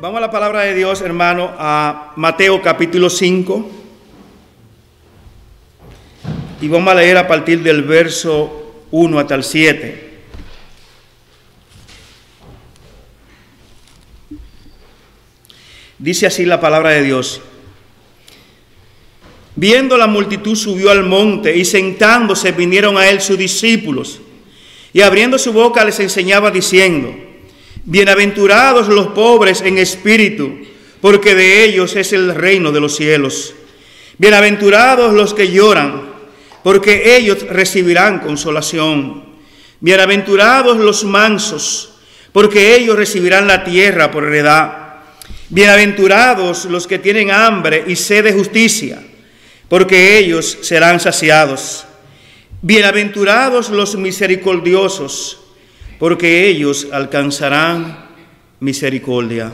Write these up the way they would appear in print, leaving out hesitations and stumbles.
Vamos a la palabra de Dios, hermano, a Mateo capítulo 5. Y vamos a leer a partir del verso 1 hasta el 7. Dice así la palabra de Dios. Viendo la multitud, subió al monte, y sentándose vinieron a él sus discípulos. Y abriendo su boca les enseñaba diciendo: Bienaventurados los pobres en espíritu, porque de ellos es el reino de los cielos. Bienaventurados los que lloran, porque ellos recibirán consolación. Bienaventurados los mansos, porque ellos recibirán la tierra por heredad. Bienaventurados los que tienen hambre y sed de justicia, porque ellos serán saciados. Bienaventurados los misericordiosos, porque ellos alcanzarán misericordia.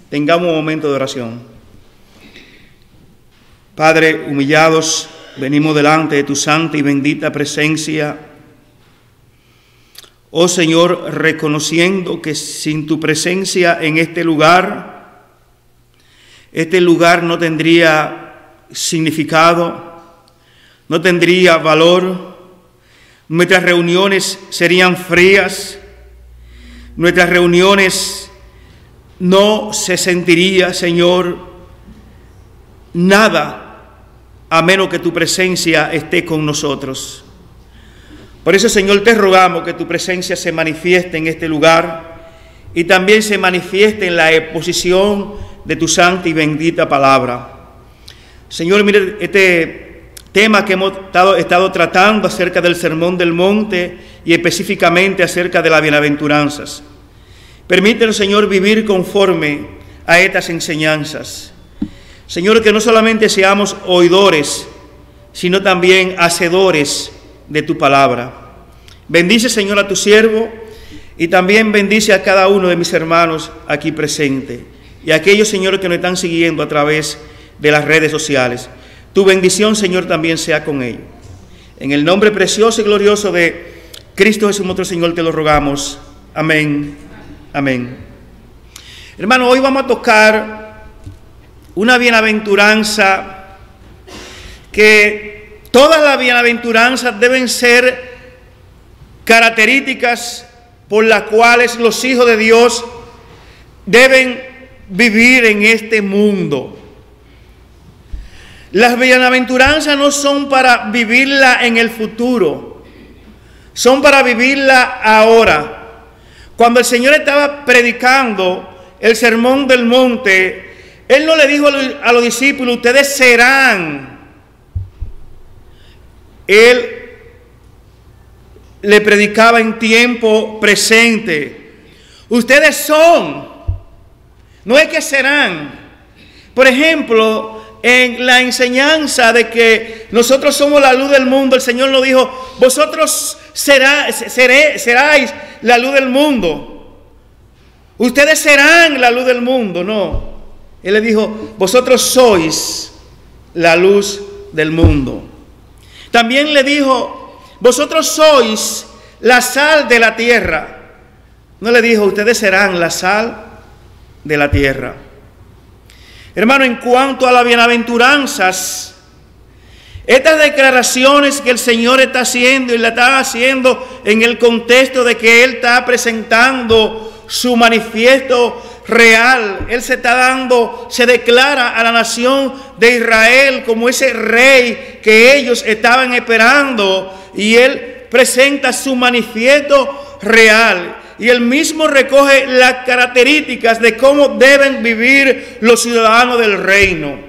Tengamos un momento de oración. Padre, humillados, venimos delante de tu santa y bendita presencia. Oh Señor, reconociendo que sin tu presencia en este lugar no tendría significado, no tendría valor. Nuestras reuniones serían frías. Nuestras reuniones no se sentiría, Señor, nada, a menos que tu presencia esté con nosotros. Por eso, Señor, te rogamos que tu presencia se manifieste en este lugar y también se manifieste en la exposición de tu santa y bendita palabra. Señor, mire este tema que hemos estado tratando acerca del Sermón del Monte y específicamente acerca de las bienaventuranzas. Permítenos, Señor, vivir conforme a estas enseñanzas. Señor, que no solamente seamos oidores, sino también hacedores de tu palabra. Bendice, Señor, a tu siervo y también bendice a cada uno de mis hermanos aquí presentes y a aquellos, Señor, que nos están siguiendo a través de las redes sociales. Tu bendición, Señor, también sea con ellos. En el nombre precioso y glorioso de Cristo Jesús nuestro Señor te lo rogamos. Amén. Amén. Hermano, hoy vamos a tocar una bienaventuranza que todas las bienaventuranzas deben ser características por las cuales los hijos de Dios deben vivir en este mundo. Las bienaventuranzas no son para vivirla en el futuro, son para vivirla ahora. Cuando el Señor estaba predicando el Sermón del Monte, Él no le dijo a los discípulos: ustedes serán. Él le predicaba en tiempo presente. Ustedes son, no es que serán. Por ejemplo, en la enseñanza de que nosotros somos la luz del mundo, el Señor nos dijo: vosotros seráis la luz del mundo. Ustedes serán la luz del mundo. No. Él le dijo: vosotros sois la luz del mundo. También le dijo: vosotros sois la sal de la tierra. No le dijo: ustedes serán la sal de la tierra. Hermano, en cuanto a las bienaventuranzas, estas declaraciones que el Señor está haciendo y la está haciendo en el contexto de que Él está presentando su manifiesto real. Él se declara a la nación de Israel como ese rey que ellos estaban esperando, y Él presenta su manifiesto real. Y él mismo recoge las características de cómo deben vivir los ciudadanos del reino.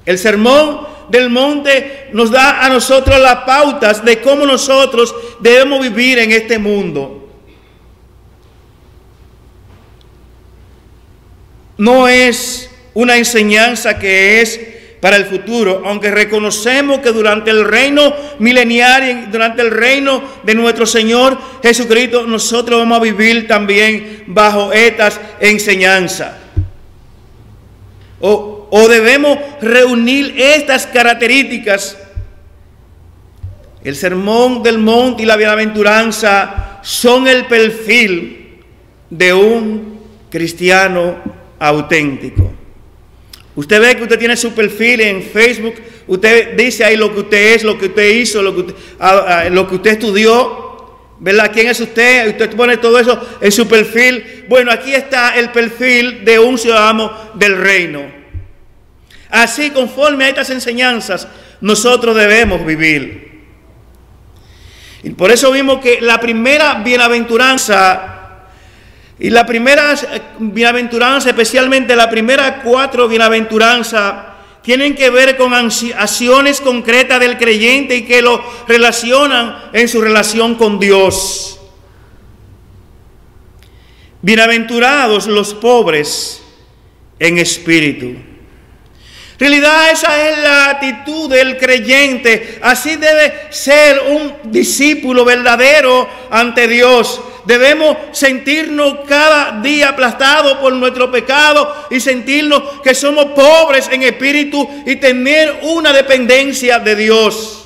El Sermón del Monte nos da a nosotros las pautas de cómo nosotros debemos vivir en este mundo. No es una enseñanza que es para el futuro, aunque reconocemos que durante el reino milenial y durante el reino de nuestro Señor Jesucristo, nosotros vamos a vivir también bajo estas enseñanzas. O debemos reunir estas características. El Sermón del Monte y la bienaventuranza son el perfil de un cristiano auténtico. Usted ve que usted tiene su perfil en Facebook, usted dice ahí lo que usted es, lo que usted hizo, lo que usted estudió, ¿verdad? ¿Quién es usted? Usted pone todo eso en su perfil. Bueno, aquí está el perfil de un ciudadano del reino. Así, conforme a estas enseñanzas, nosotros debemos vivir. Y por eso vimos que la primera bienaventuranza, y la primera bienaventuranza, especialmente las primeras 4 bienaventuranzas, tienen que ver con acciones concretas del creyente y que lo relacionan en su relación con Dios. Bienaventurados los pobres en espíritu. En realidad esa es la actitud del creyente. Así debe ser un discípulo verdadero ante Dios. Debemos sentirnos cada día aplastados por nuestro pecado y sentirnos que somos pobres en espíritu y tener una dependencia de Dios.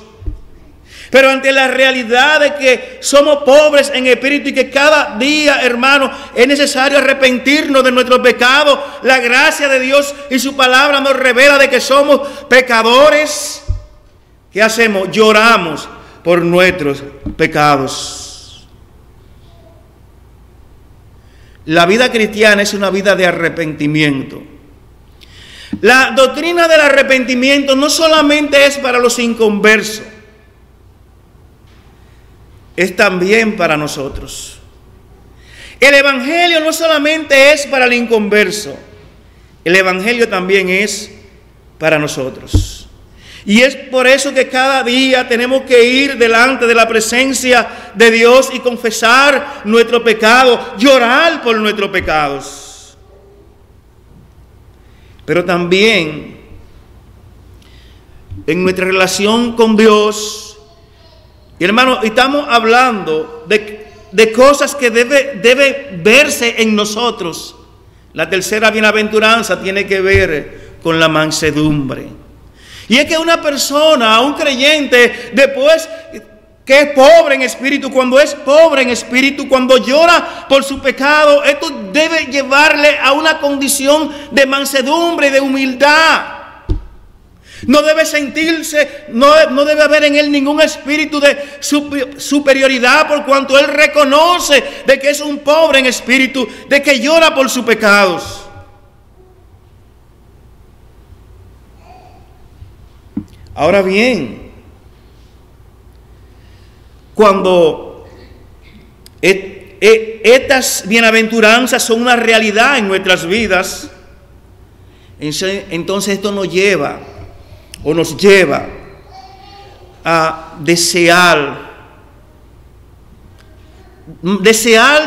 Pero ante la realidad de que somos pobres en espíritu y que cada día, hermano, es necesario arrepentirnos de nuestros pecados, la gracia de Dios y su palabra nos revela de que somos pecadores. ¿Qué hacemos? Lloramos por nuestros pecados. La vida cristiana es una vida de arrepentimiento. La doctrina del arrepentimiento no solamente es para los inconversos, es también para nosotros. El evangelio no solamente es para el inconverso, el evangelio también es para nosotros. Y es por eso que cada día tenemos que ir delante de la presencia de Dios y confesar nuestro pecado, llorar por nuestros pecados. Pero también en nuestra relación con Dios, y hermano, estamos hablando de cosas que debe verse en nosotros. La tercera bienaventuranza tiene que ver con la mansedumbre. Y es que una persona, un creyente, después que es pobre en espíritu, cuando es pobre en espíritu, cuando llora por su pecado, esto debe llevarle a una condición de mansedumbre y de humildad. No debe sentirse, no debe haber en él ningún espíritu de superioridad, por cuanto él reconoce de que es un pobre en espíritu, de que llora por sus pecados. Ahora bien, cuando estas bienaventuranzas son una realidad en nuestras vidas, entonces esto nos lleva a desear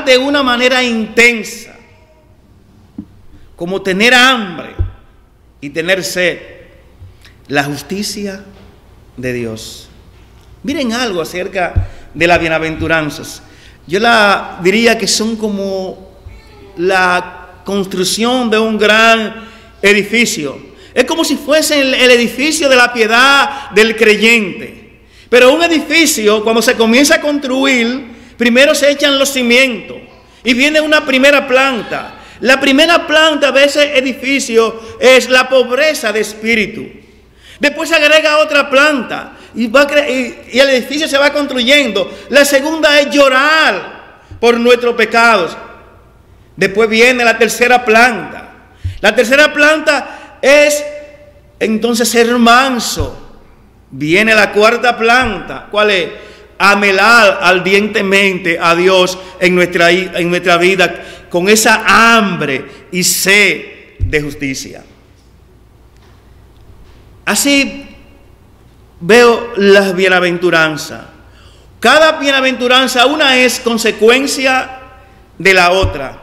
de una manera intensa, como tener hambre y tener sed, la justicia de Dios. Miren algo acerca de las bienaventuranzas. Yo la diría que son como la construcción de un gran edificio. Es como si fuese el edificio de la piedad del creyente. Pero un edificio, cuando se comienza a construir, primero se echan los cimientos y viene una primera planta. La primera planta de ese edificio es la pobreza de espíritu. Después se agrega otra planta y el edificio se va construyendo. La segunda es llorar por nuestros pecados. Después viene la tercera planta. La tercera planta es entonces ser manso. Viene la cuarta planta. ¿Cuál es? Anhelar ardientemente a Dios en nuestra vida con esa hambre y sed de justicia. Así veo las bienaventuranzas. Cada bienaventuranza, una es consecuencia de la otra.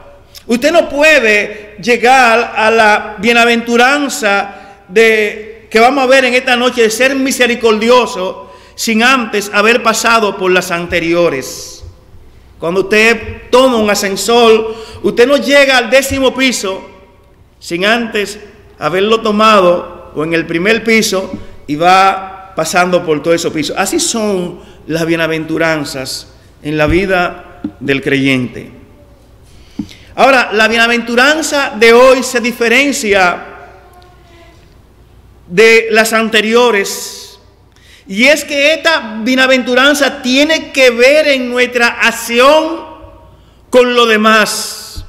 Usted no puede llegar a la bienaventuranza que vamos a ver en esta noche de ser misericordioso sin antes haber pasado por las anteriores. Cuando usted toma un ascensor, usted no llega al 10º piso sin antes haberlo tomado o en el primer piso y va pasando por todos esos pisos. Así son las bienaventuranzas en la vida del creyente. Ahora, la bienaventuranza de hoy se diferencia de las anteriores, y es que esta bienaventuranza tiene que ver en nuestra acción con lo demás.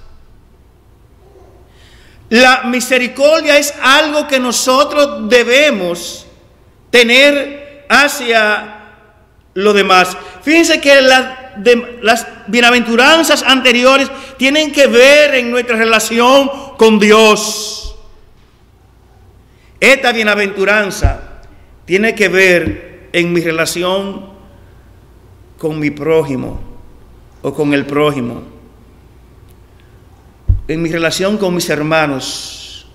La misericordia es algo que nosotros debemos tener hacia lo demás. Fíjense que las bienaventuranzas anteriores tienen que ver en nuestra relación con Dios. Esta bienaventuranza tiene que ver en mi relación con mi prójimo o con el prójimo, en mi relación con mis hermanos,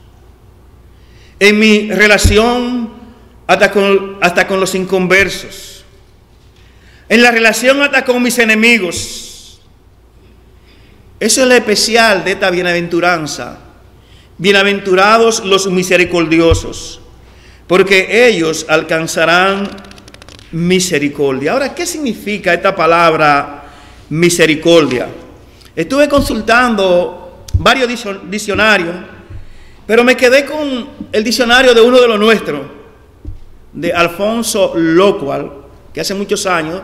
en mi relación hasta con los inconversos, en la relación hasta con mis enemigos. Eso es lo especial de esta bienaventuranza. Bienaventurados los misericordiosos, porque ellos alcanzarán misericordia. Ahora, ¿qué significa esta palabra misericordia? Estuve consultando varios diccionarios, pero me quedé con el diccionario de uno de los nuestros, de Alfonso Locual, que hace muchos años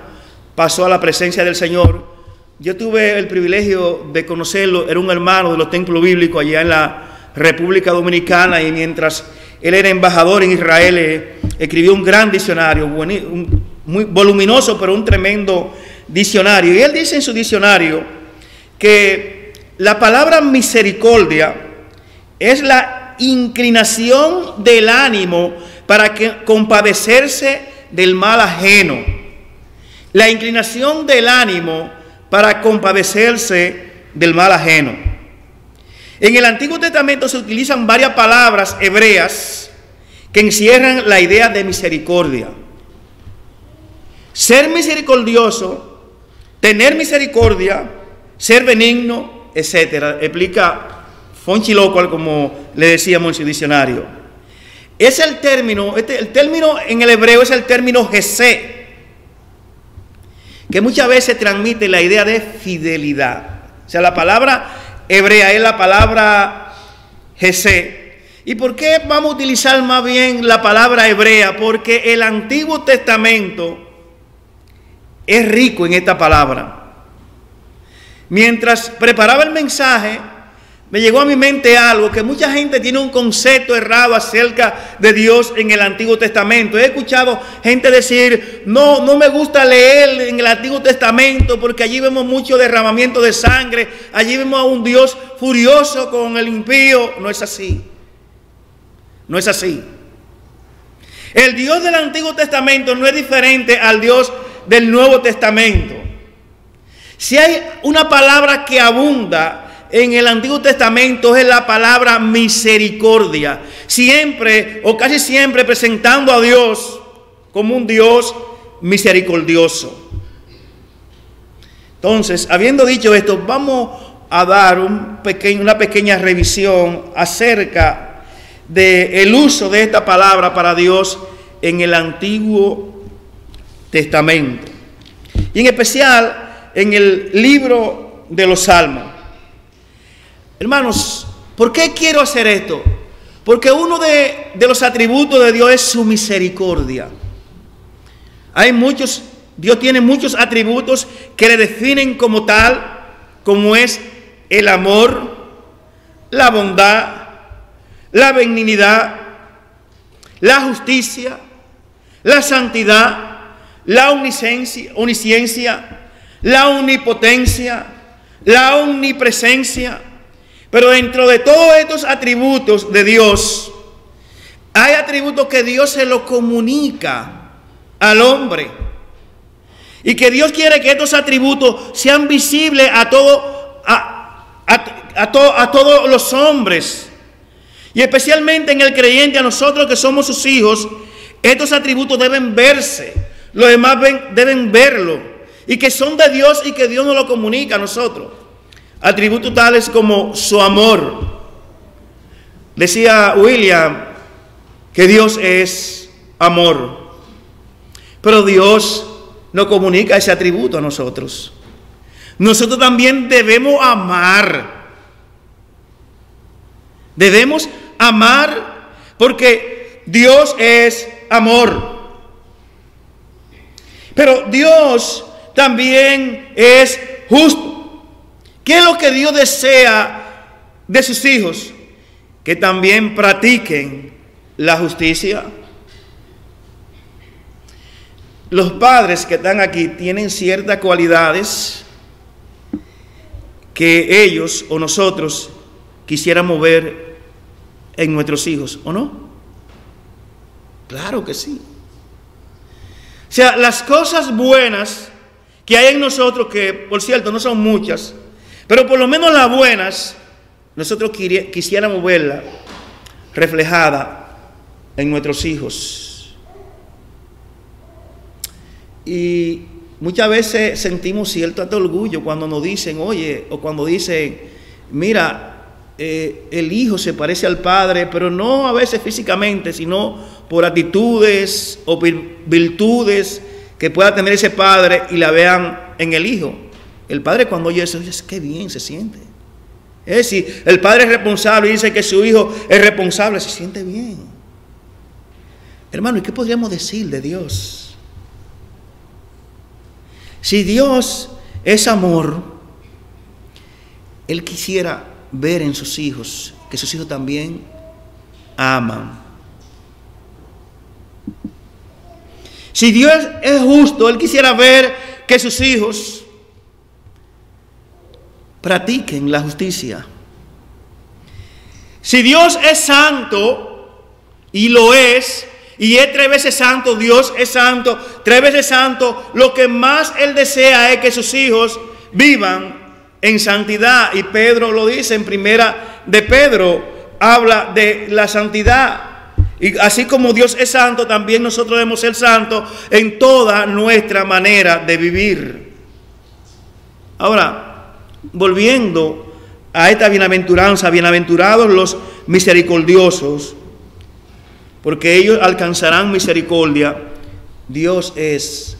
pasó a la presencia del Señor. Yo tuve el privilegio de conocerlo, era un hermano de los templos bíblicos allá en la República Dominicana, y mientras él era embajador en Israel, escribió un gran diccionario, muy voluminoso, pero un tremendo diccionario. Y él dice en su diccionario que la palabra misericordia es la inclinación del ánimo para compadecerse del mal ajeno. La inclinación del ánimo para compadecerse del mal ajeno. En el Antiguo Testamento se utilizan varias palabras hebreas que encierran la idea de misericordia. Ser misericordioso, tener misericordia, ser benigno, etc. Explica Fonchi Locual, como le decíamos en su diccionario. Es el término en el hebreo es el término gesé, que muchas veces transmite la idea de fidelidad. O sea, la palabra hebrea es la palabra gesé. ¿Y por qué vamos a utilizar más bien la palabra hebrea? Porque el Antiguo Testamento es rico en esta palabra. Mientras preparaba el mensaje, me llegó a mi mente algo, que mucha gente tiene un concepto errado acerca de Dios en el Antiguo Testamento. He escuchado gente decir, no me gusta leer en el Antiguo Testamento porque allí vemos mucho derramamiento de sangre, allí vemos a un Dios furioso con el impío. No es así. No es así. El Dios del Antiguo Testamento no es diferente al Dios del Nuevo Testamento. Si hay una palabra que abunda en el Antiguo Testamento, es la palabra misericordia. Siempre o casi siempre presentando a Dios como un Dios misericordioso. Entonces, habiendo dicho esto, vamos a dar una pequeña revisión acerca del uso de esta palabra para Dios en el Antiguo Testamento. Y en especial en el libro de los Salmos. Hermanos, ¿por qué quiero hacer esto? Porque uno de los atributos de Dios es su misericordia. Dios tiene muchos atributos que le definen como tal, como es el amor, la bondad, la benignidad, la justicia, la santidad, la omnisciencia, la omnipotencia, la omnipresencia. Pero dentro de todos estos atributos de Dios, hay atributos que Dios se los comunica al hombre. Y que Dios quiere que estos atributos sean visibles a todos los hombres. Y especialmente en el creyente, a nosotros que somos sus hijos, estos atributos deben verse. Los demás deben verlo. Y que son de Dios y que Dios nos lo comunica a nosotros. Atributos tales como su amor. Decía William que Dios es amor. Pero Dios nos comunica ese atributo a nosotros. Nosotros también debemos amar. Debemos amar porque Dios es amor. Pero Dios también es justo. ¿Qué es lo que Dios desea de sus hijos? Que también practiquen la justicia. Los padres que están aquí tienen ciertas cualidades que ellos o nosotros quisiéramos ver en nuestros hijos, ¿o no? Claro que sí. O sea, las cosas buenas que hay en nosotros, que por cierto no son muchas, pero por lo menos las buenas, nosotros quisiéramos verlas reflejadas en nuestros hijos. Y muchas veces sentimos cierto orgullo cuando nos dicen, oye, o cuando dicen, mira, el hijo se parece al padre, pero no a veces físicamente, sino por actitudes o virtudes que pueda tener ese padre y la vean en el hijo. El padre cuando oye eso dice, qué bien se siente. Es decir, el padre es responsable y dice que su hijo es responsable, se siente bien. Hermano, ¿y qué podríamos decir de Dios? Si Dios es amor, Él quisiera ver en sus hijos, que sus hijos también aman. Si Dios es justo, Él quisiera ver que sus hijos practiquen la justicia. Si Dios es santo, y lo es, y es 3 veces santo, Dios es santo, 3 veces santo, lo que más Él desea es que sus hijos vivan en santidad. Y Pedro lo dice en primera de Pedro, habla de la santidad. Y así como Dios es santo, también nosotros debemos ser santos en toda nuestra manera de vivir. Ahora, volviendo a esta bienaventuranza, bienaventurados los misericordiosos, porque ellos alcanzarán misericordia. Dios es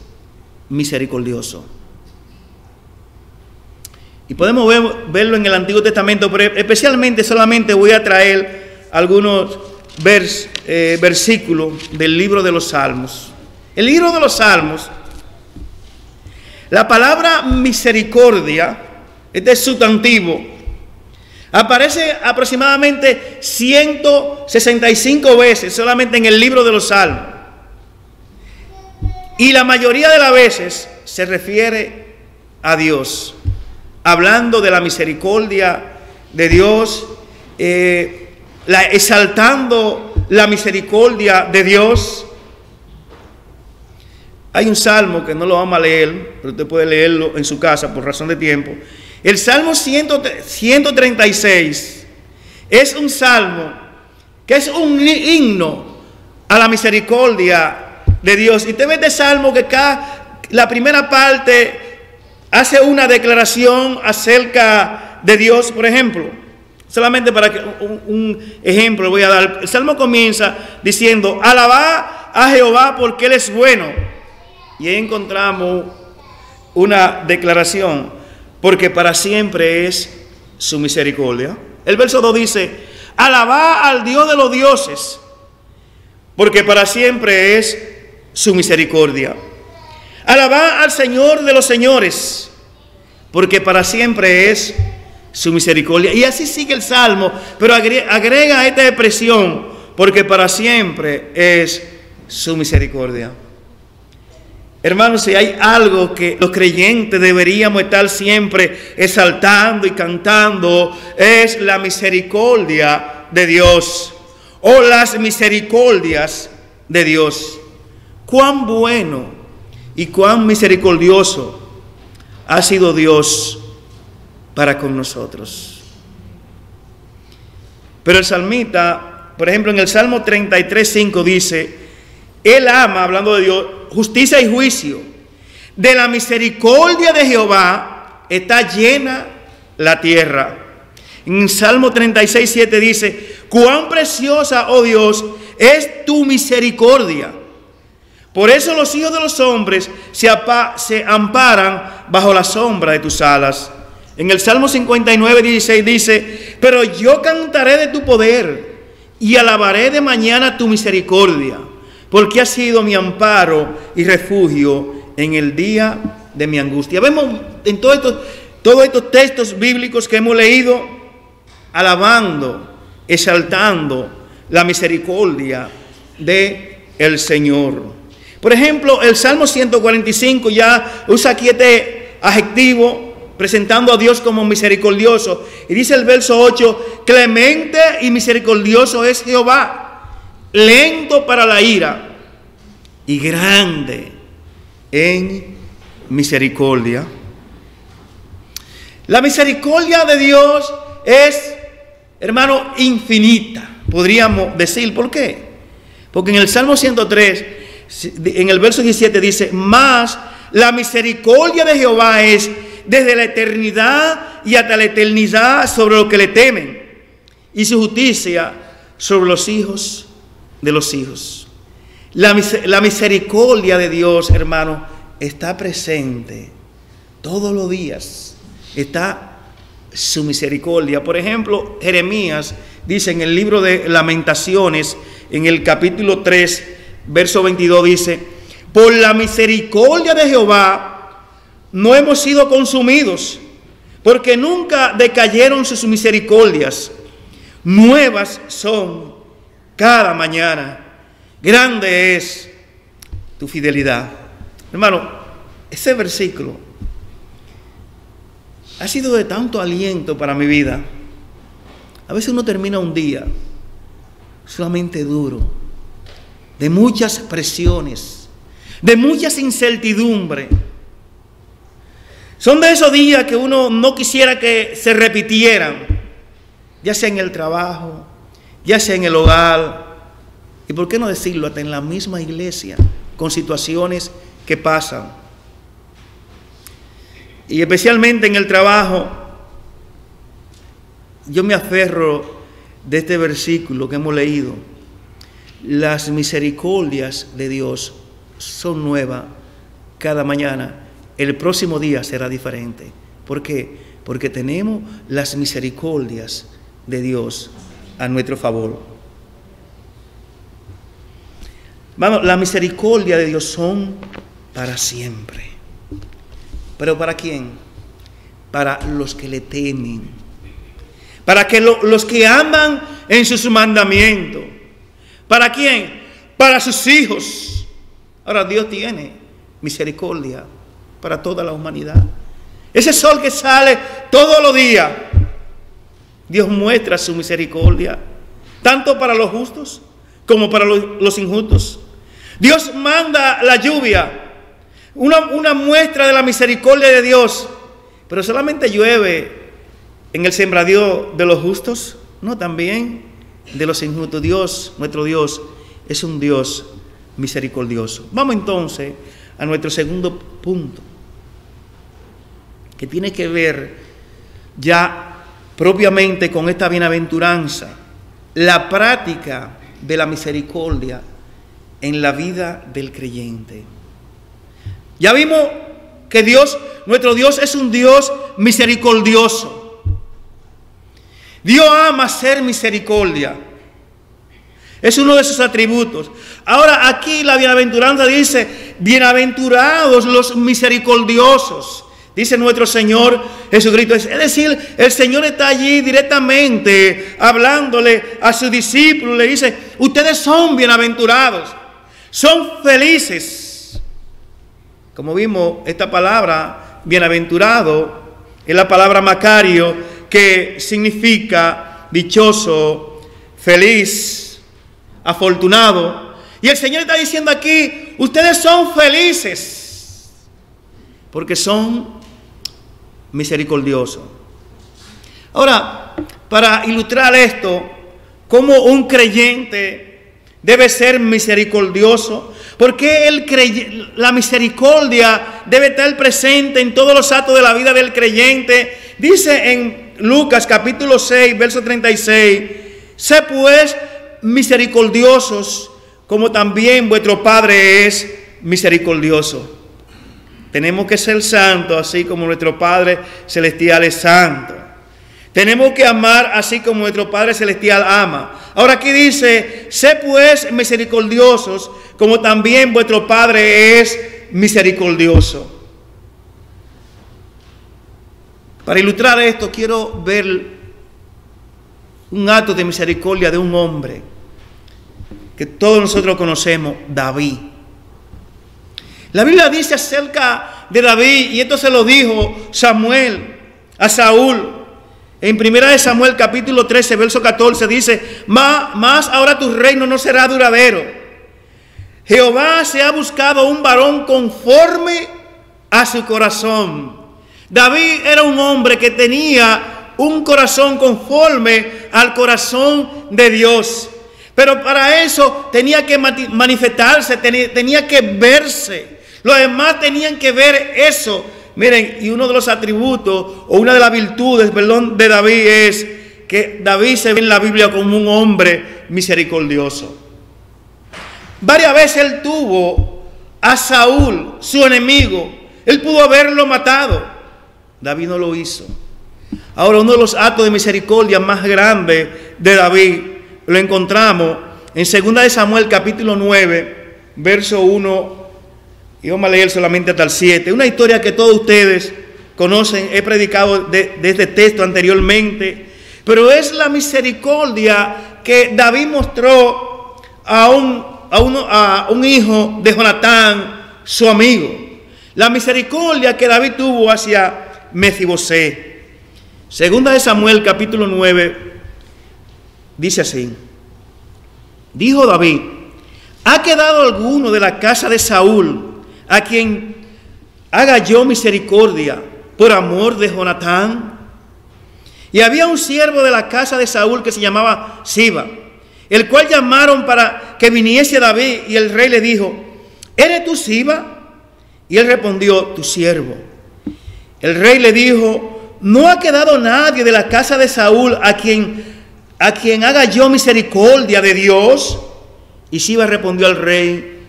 misericordioso. Y podemos verlo en el Antiguo Testamento, pero especialmente solamente voy a traer algunos versículos del libro de los Salmos. El libro de los Salmos, la palabra misericordia, este es sustantivo, aparece aproximadamente 165 veces solamente en el libro de los Salmos. Y la mayoría de las veces se refiere a Dios, hablando de la misericordia de Dios, exaltando la misericordia de Dios. Hay un salmo que no lo vamos a leer, pero usted puede leerlo en su casa por razón de tiempo. El Salmo 136 es un salmo que es un himno a la misericordia de Dios. Y usted ve este salmo que la primera parte hace una declaración acerca de Dios, por ejemplo. Solamente para que un ejemplo voy a dar. El salmo comienza diciendo, alabad a Jehová porque Él es bueno. Y ahí encontramos una declaración, porque para siempre es su misericordia. El verso 2 dice, alabad al Dios de los dioses, porque para siempre es su misericordia. Alabad al Señor de los señores, porque para siempre es su misericordia. Y así sigue el salmo, pero agrega esta expresión, porque para siempre es su misericordia. Hermanos, si hay algo que los creyentes deberíamos estar siempre exaltando y cantando, es la misericordia de Dios, o las misericordias de Dios. Cuán bueno y cuán misericordioso ha sido Dios para con nosotros. Pero el salmista, por ejemplo, en el Salmo 33:5 dice, Él ama, hablando de Dios, justicia y juicio. De la misericordia de Jehová está llena la tierra. En Salmo 36:7 dice, cuán preciosa, oh Dios, es tu misericordia. Por eso los hijos de los hombres se amparan bajo la sombra de tus alas. En el Salmo 59:16 dice, pero yo cantaré de tu poder y alabaré de mañana tu misericordia, porque has sido mi amparo y refugio en el día de mi angustia. Vemos en todos estos textos bíblicos que hemos leído, alabando, exaltando la misericordia de el Señor. Por ejemplo, el Salmo 145 ya usa aquí este adjetivo presentando a Dios como misericordioso. Y dice el verso 8, clemente y misericordioso es Jehová, lento para la ira y grande en misericordia. La misericordia de Dios es, hermano, infinita, podríamos decir. ¿Por qué? Porque en el Salmo 103, en el verso 17 dice, mas la misericordia de Jehová es desde la eternidad y hasta la eternidad sobre los que le temen, y su justicia sobre los hijos de los hijos. La misericordia de Dios, hermano, está presente todos los días. Está su misericordia. Por ejemplo, Jeremías dice en el libro de Lamentaciones, en el capítulo 3, verso 22, dice, por la misericordia de Jehová no hemos sido consumidos, porque nunca decayeron sus misericordias. Nuevas son cada mañana. Grande es tu fidelidad. Hermano, ese versículo ha sido de tanto aliento para mi vida. A veces uno termina un día sumamente duro, de muchas presiones, de muchas incertidumbres. Son de esos días que uno no quisiera que se repitieran, ya sea en el trabajo, ya sea en el hogar, y por qué no decirlo, hasta en la misma iglesia, con situaciones que pasan. Y especialmente en el trabajo, yo me aferro de este versículo que hemos leído. Las misericordias de Dios son nuevas cada mañana. El próximo día será diferente. ¿Por qué? Porque tenemos las misericordias de Dios a nuestro favor. Vamos, la misericordia de Dios son para siempre. ¿Pero para quién? Para los que le temen. Para que los que aman en sus mandamientos. ¿Para quién? Para sus hijos. Ahora, Dios tiene misericordia para toda la humanidad. Ese sol que sale todos los días, Dios muestra su misericordia, tanto para los justos como para los injustos. Dios manda la lluvia, una muestra de la misericordia de Dios, pero solamente llueve en el sembradío de los justos, no, también de los injustos. Dios, nuestro Dios, es un Dios misericordioso. Vamos entonces a nuestro segundo punto, que tiene que ver ya propiamente con esta bienaventuranza, la práctica de la misericordia en la vida del creyente. Ya vimos que Dios, nuestro Dios, es un Dios misericordioso. Dios ama ser misericordia. Es uno de sus atributos. Ahora aquí la bienaventuranza dice, bienaventurados los misericordiosos, dice nuestro Señor Jesucristo. Es decir, el Señor está allí directamente hablándole a sus discípulos. Le dice, ustedes son bienaventurados, son felices. Como vimos, esta palabra bienaventurado es la palabra Macario, que significa dichoso, feliz, afortunado. Y el Señor está diciendo aquí, ustedes son felices porque son misericordiosos. Ahora, para ilustrar esto, cómo un creyente debe ser misericordioso, porque la misericordia debe estar presente en todos los actos de la vida del creyente. Dice en Lucas capítulo 6, verso 36, sé pues misericordiosos, como también vuestro Padre es misericordioso. Tenemos que ser santos, así como nuestro Padre celestial es santo. Tenemos que amar así como nuestro Padre Celestial ama. Ahora aquí dice, sé pues misericordiosos, como también vuestro Padre es misericordioso. Para ilustrar esto, quiero ver un acto de misericordia de un hombre que todos nosotros conocemos, David. La Biblia dice acerca de David, y esto se lo dijo Samuel a Saúl. En 1 Samuel capítulo 13, verso 14 dice, más ahora tu reino no será duradero. Jehová se ha buscado un varón conforme a su corazón. David era un hombre que tenía un corazón conforme al corazón de Dios. Pero para eso tenía que manifestarse, tenía que verse. Los demás tenían que ver eso. Miren, y uno de los atributos o una de las virtudes, de David es que David se ve en la Biblia como un hombre misericordioso. Varias veces él tuvo a Saúl, su enemigo. Él pudo haberlo matado. David no lo hizo. Ahora, uno de los actos de misericordia más grandes de David lo encontramos en 2 de Samuel capítulo 9, verso 1, y vamos a leer solamente hasta el 7. Una historia que todos ustedes conocen, he predicado de este texto anteriormente, pero es la misericordia que David mostró a un hijo de Jonatán, su amigo. La misericordia que David tuvo hacia Mefibosé. 2 de Samuel capítulo 9 dice así: dijo David, ¿ha quedado alguno de la casa de Saúl a quien haga yo misericordia por amor de Jonatán? Y había un siervo de la casa de Saúl que se llamaba Siba, el cual llamaron para que viniese a David, y el rey le dijo, ¿eres tú Siba? Y él respondió, tu siervo. El rey le dijo, no ha quedado nadie de la casa de Saúl a quien haga yo misericordia de Dios. Y Siba respondió al rey,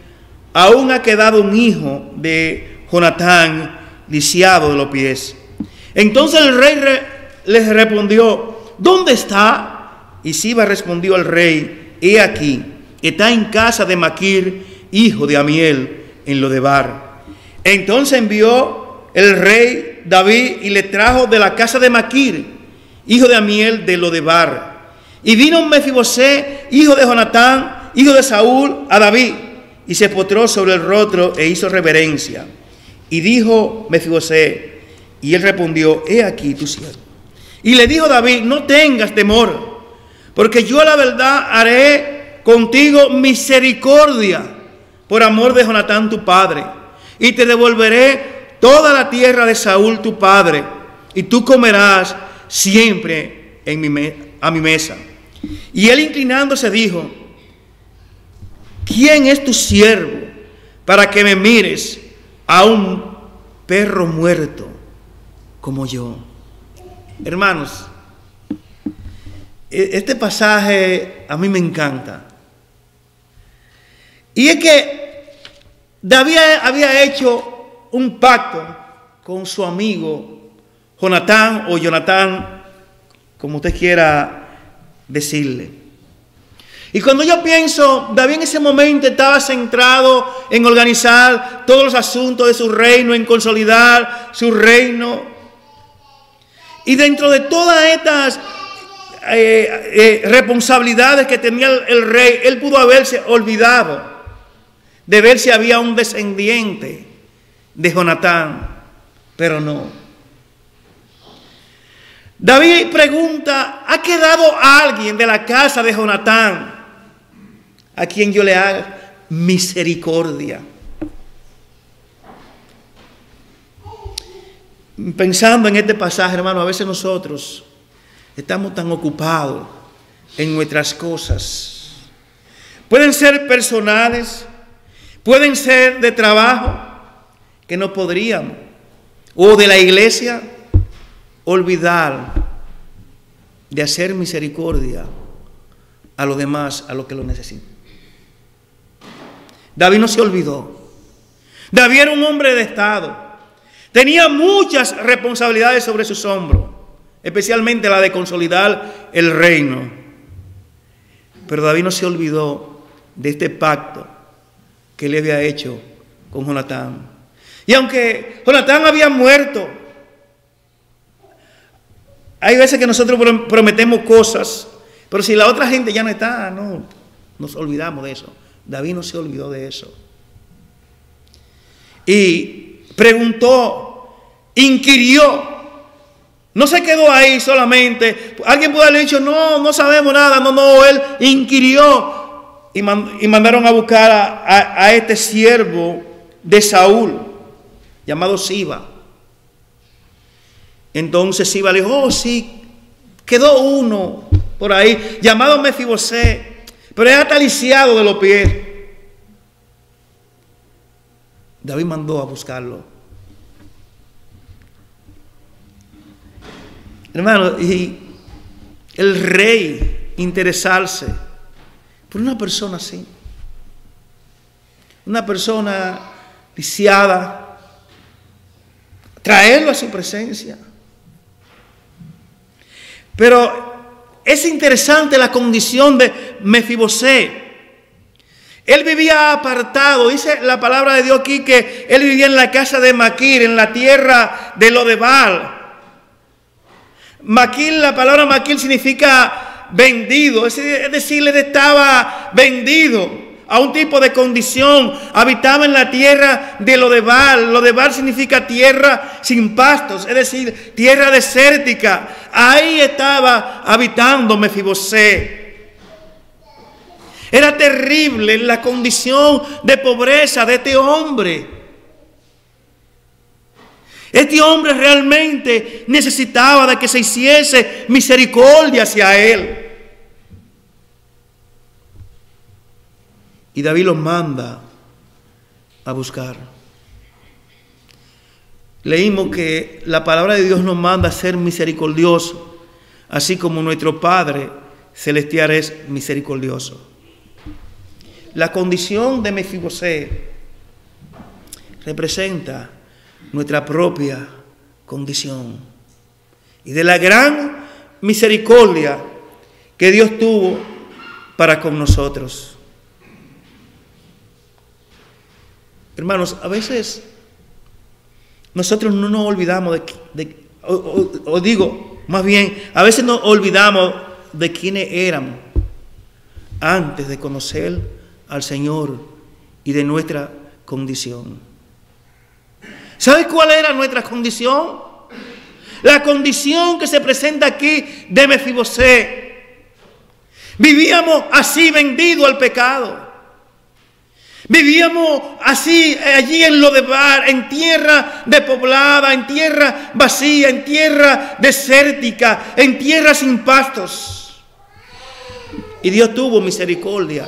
aún ha quedado un hijo de Jonatán lisiado de los pies. Entonces el rey les respondió, ¿dónde está? Y Siba respondió al rey, he aquí, está en casa de Maquir, hijo de Amiel, en Lodebar. Entonces envió el rey David y le trajo de la casa de Maquir, hijo de Amiel, de Lodebar. Y vino Mefibosé, hijo de Jonatán, hijo de Saúl, a David, y se postró sobre el rostro e hizo reverencia. Y dijo Mefibosé, y él respondió, he aquí tu siervo. Y le dijo David, no tengas temor, porque yo a la verdad haré contigo misericordia por amor de Jonatán tu padre, y te devolveré toda la tierra de Saúl tu padre, y tú comerás siempre a mi mesa. Y él inclinándose dijo, ¿quién es tu siervo para que me mires a un perro muerto como yo? Hermanos, este pasaje a mí me encanta. Y es que David había hecho un pacto con su amigo Jonatán, o Jonatán, como usted quiera decirle. Y cuando yo pienso, David en ese momento estaba centrado en organizar todos los asuntos de su reino, en consolidar su reino. Y dentro de todas estas responsabilidades que tenía el rey, él pudo haberse olvidado de ver si había un descendiente de Jonatán, pero no. David pregunta, ¿ha quedado alguien de la casa de Jonatán a quien yo le haga misericordia? Pensando en este pasaje, hermano, a veces nosotros estamos tan ocupados en nuestras cosas. Pueden ser personales, pueden ser de trabajo, que no podríamos, o de la iglesia, olvidar de hacer misericordia a los demás, a los que lo necesitan. David no se olvidó. David era un hombre de Estado. Tenía muchas responsabilidades sobre sus hombros. especialmente la de consolidar el reino. Pero David no se olvidó de este pacto que él había hecho con Jonatán. Y aunque Jonatán había muerto, hay veces que nosotros prometemos cosas, pero si la otra gente ya no está, no, nos olvidamos de eso. David no se olvidó de eso. Y preguntó, inquirió. No se quedó ahí solamente. Alguien puede haber dicho, no sabemos nada. No, él inquirió. Y mandaron a buscar a este siervo de Saúl, llamado Siba. Entonces Siba le dijo, sí, quedó uno por ahí, llamado Mefibosé, pero es hasta lisiado de los pies. David mandó a buscarlo. Hermano, y el rey interesarse por una persona así, una persona lisiada, traerlo a su presencia. Pero es interesante la condición de Mefibosé. Él vivía apartado. Dice la palabra de Dios aquí que él vivía en la casa de Maquir, en la tierra de Lodebal. Maquir, la palabra Maquir significa vendido. Es decir, él estaba vendido a un tipo de condición. Habitaba en la tierra de Lodebal. Lodebal significa tierra sin pastos, es decir, tierra desértica. Ahí estaba habitando Mefibosé. Era terrible la condición de pobreza de este hombre. Este hombre realmente necesitaba de que se hiciese misericordia hacia él. Y David los manda a buscar. Leímos que la palabra de Dios nos manda a ser misericordioso, así como nuestro Padre celestial es misericordioso. La condición de Mefibosé representa nuestra propia condición y de la gran misericordia que Dios tuvo para con nosotros. Hermanos, a veces nosotros no nos olvidamos más bien, a veces nos olvidamos de quiénes éramos antes de conocer al Señor y de nuestra condición. ¿Sabes cuál era nuestra condición? La condición que se presenta aquí de Mefibosé. Vivíamos así vendidos al pecado. Vivíamos así allí en Lodebal, en tierra despoblada, en tierra vacía, en tierra desértica, en tierra sin pastos. Y Dios tuvo misericordia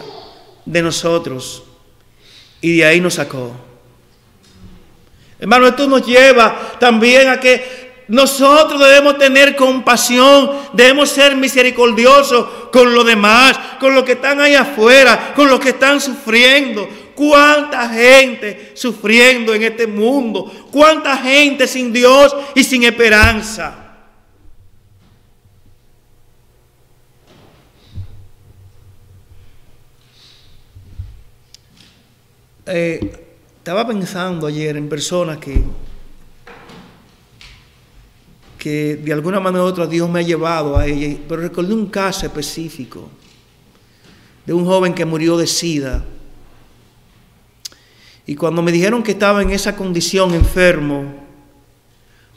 de nosotros y de ahí nos sacó. Hermano, esto nos lleva también a que nosotros debemos tener compasión, debemos ser misericordiosos con los demás, con los que están ahí afuera, con los que están sufriendo. ¿Cuánta gente sufriendo en este mundo? ¿Cuánta gente sin Dios y sin esperanza? Estaba pensando ayer en personas que de alguna manera u otra Dios me ha llevado a ella, pero recordé un caso específico de un joven que murió de SIDA. Y cuando me dijeron que estaba en esa condición enfermo,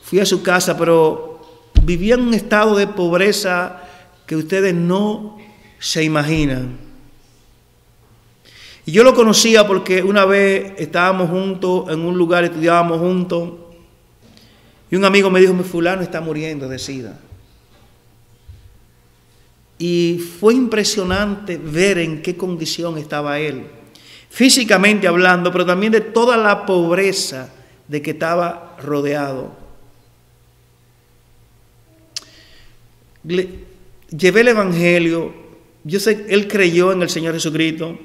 fui a su casa, pero vivía en un estado de pobreza que ustedes no se imaginan. Y yo lo conocía porque una vez estábamos juntos en un lugar, estudiábamos juntos, y un amigo me dijo, mi fulano está muriendo de SIDA. Y fue impresionante ver en qué condición estaba él, físicamente hablando, pero también de toda la pobreza de que estaba rodeado. Llevé el Evangelio. Yo sé que él creyó en el Señor Jesucristo.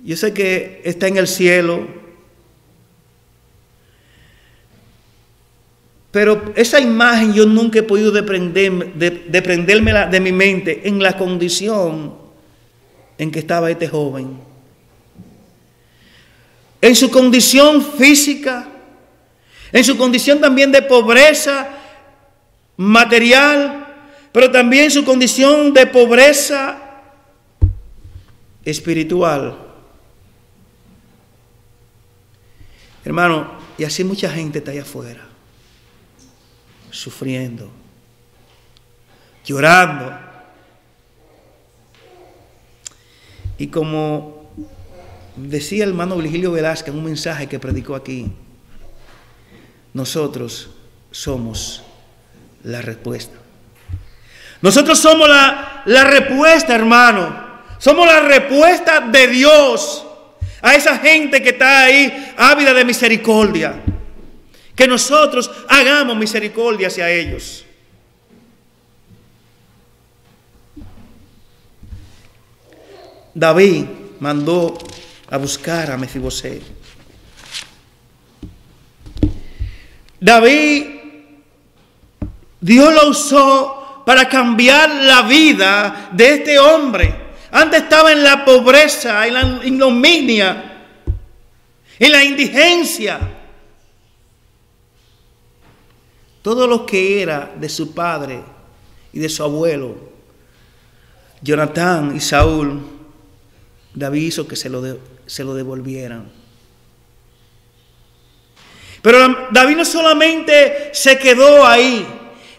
Yo sé que está en el cielo. Pero esa imagen yo nunca he podido desprendérmela de mi mente en la condición en que estaba este joven. En su condición física, en su condición también de pobreza material, pero también su condición de pobreza espiritual. Hermano, y así mucha gente está allá afuera, sufriendo, llorando. Y como decía el hermano Virgilio Velázquez en un mensaje que predicó aquí, nosotros somos la respuesta. Nosotros somos la respuesta, hermano. Somos la respuesta de Dios a esa gente que está ahí ávida de misericordia. Que nosotros hagamos misericordia hacia ellos. David mandó a buscar a Mefibosé. David, Dios lo usó para cambiar la vida de este hombre. Antes estaba en la pobreza, en la ignominia, en la indigencia. Todo lo que era de su padre y de su abuelo, Jonatán y Saúl, David hizo que se lo devolvieran. Pero David no solamente se quedó ahí,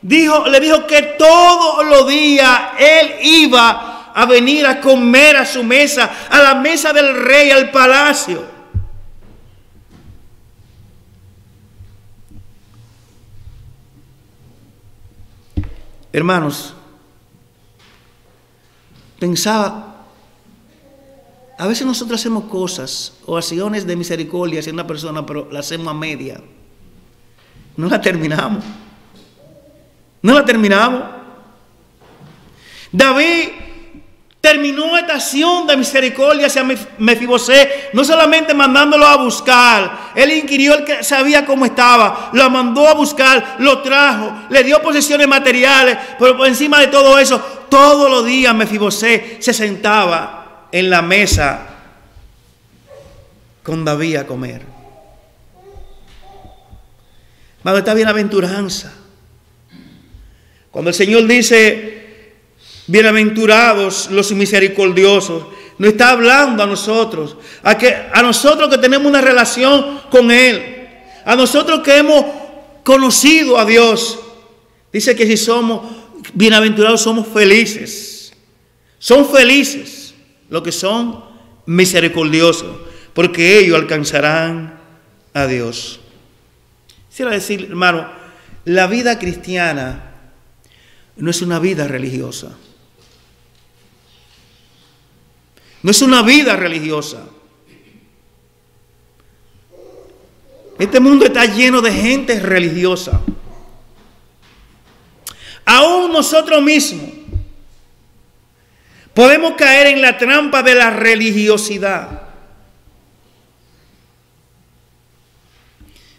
le dijo que todos los días él iba a venir a comer a su mesa, a la mesa del rey, al palacio. Hermanos, pensaba, a veces nosotros hacemos cosas o acciones de misericordia hacia una persona, pero la hacemos a media. No la terminamos. No la terminamos. David terminó esta acción de misericordia hacia Mefibosé, no solamente mandándolo a buscar. Él inquirió, él que sabía cómo estaba, lo mandó a buscar, lo trajo, le dio posesiones materiales, pero por encima de todo eso, todos los días Mefibosé se sentaba en la mesa con David a comer. Cuando esta bienaventuranza, cuando el Señor dice bienaventurados los misericordiosos, no está hablando a nosotros, a nosotros que tenemos una relación con Él, a nosotros que hemos conocido a Dios. Dice que si somos bienaventurados somos felices. Son felices los que son misericordiosos, porque ellos alcanzarán a Dios. Quisiera decir, hermano, la vida cristiana no es una vida religiosa. No es una vida religiosa. Este mundo está lleno de gente religiosa. Aún nosotros mismos podemos caer en la trampa de la religiosidad.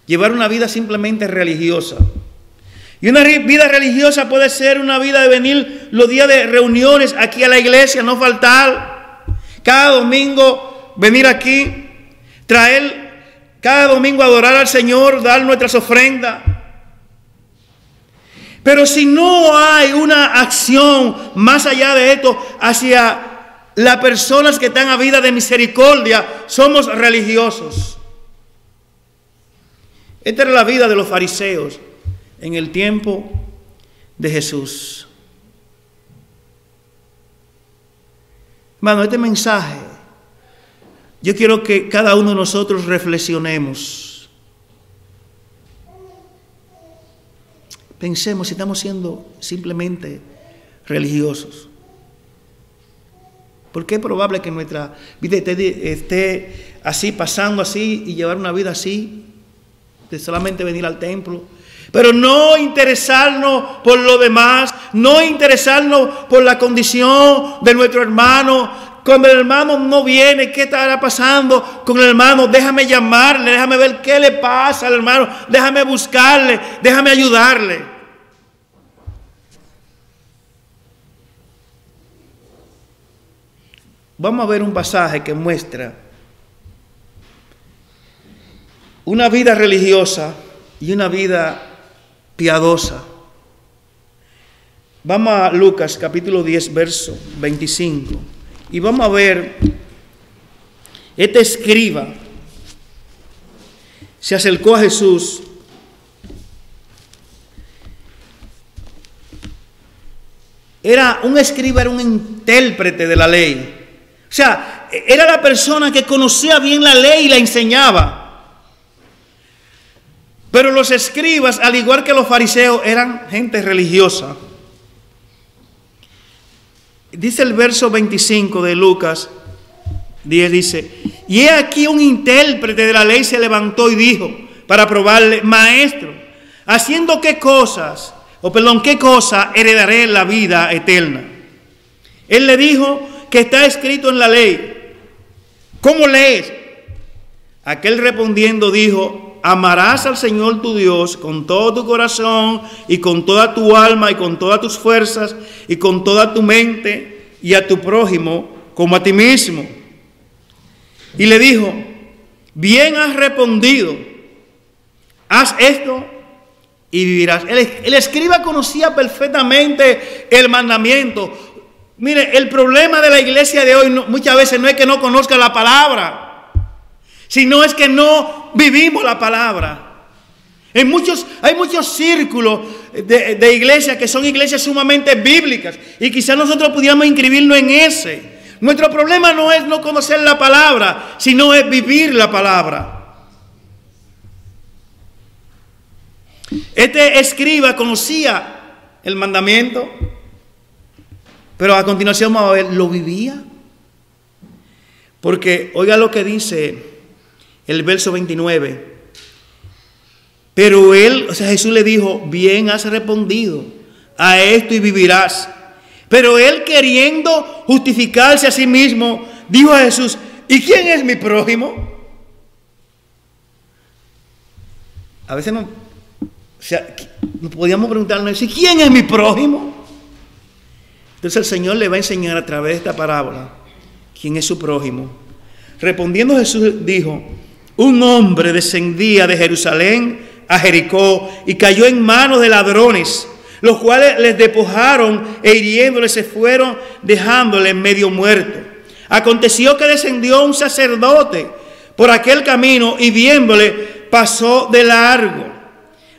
Llevar una vida simplemente religiosa. Y una vida religiosa puede ser una vida de venir los días de reuniones aquí a la iglesia, no faltar. Cada domingo venir aquí, traer cada domingo adorar al Señor, dar nuestras ofrendas. Pero si no hay una acción más allá de esto hacia las personas que están a vida de misericordia, somos religiosos. Esta era la vida de los fariseos en el tiempo de Jesús. Hermano, este mensaje, yo quiero que cada uno de nosotros reflexionemos. Pensemos si estamos siendo simplemente religiosos. Porque es probable que nuestra vida esté así, pasando así, y llevar una vida así, de solamente venir al templo, pero no interesarnos por lo demás, no interesarnos por la condición de nuestro hermano Cuando el hermano no viene, ¿qué estará pasando con el hermano? Déjame llamarle, déjame ver qué le pasa al hermano, déjame buscarle, déjame ayudarle. Vamos a ver un pasaje que muestra una vida religiosa y una vida piadosa. Vamos a Lucas capítulo 10, verso 25. Y vamos a ver, este escriba se acercó a Jesús un escriba era un intérprete de la ley. O sea, era la persona que conocía bien la ley y la enseñaba. Pero los escribas, al igual que los fariseos, eran gente religiosa. Dice el verso 25 de Lucas 10, dice: y he aquí un intérprete de la ley se levantó y dijo, para probarle: maestro, ¿haciendo qué cosa heredaré la vida eterna? Él le dijo: que está escrito en la ley. ¿Cómo lees? Aquel respondiendo dijo: amarás al Señor tu Dios con todo tu corazón y con toda tu alma y con todas tus fuerzas y con toda tu mente, y a tu prójimo como a ti mismo. Y le dijo: bien has respondido, haz esto y vivirás. El escriba conocía perfectamente el mandamiento. Mire, el problema de la iglesia de hoy muchas veces no es que no conozca la palabra, sino es que no vivimos la palabra. Hay muchos círculos de iglesias que son iglesias sumamente bíblicas y quizás nosotros pudiéramos inscribirnos en ese. Nuestro problema no es no conocer la palabra, sino es vivir la palabra. Este escriba conocía el mandamiento, pero a continuación vamos a ver, ¿lo vivía? Porque oiga lo que dice el verso 29. Pero él, o sea, Jesús le dijo: bien has respondido, a esto y vivirás. Pero él, queriendo justificarse a sí mismo, dijo a Jesús: ¿y quién es mi prójimo? A veces no podíamos preguntarnos: ¿quién es mi prójimo? Entonces el Señor le va a enseñar a través de esta parábola quién es su prójimo. Respondiendo Jesús dijo: un hombre descendía de Jerusalén a Jericó y cayó en manos de ladrones, los cuales les despojaron e hiriéndole se fueron, dejándole medio muerto. Aconteció que descendió un sacerdote por aquel camino y viéndole pasó de largo.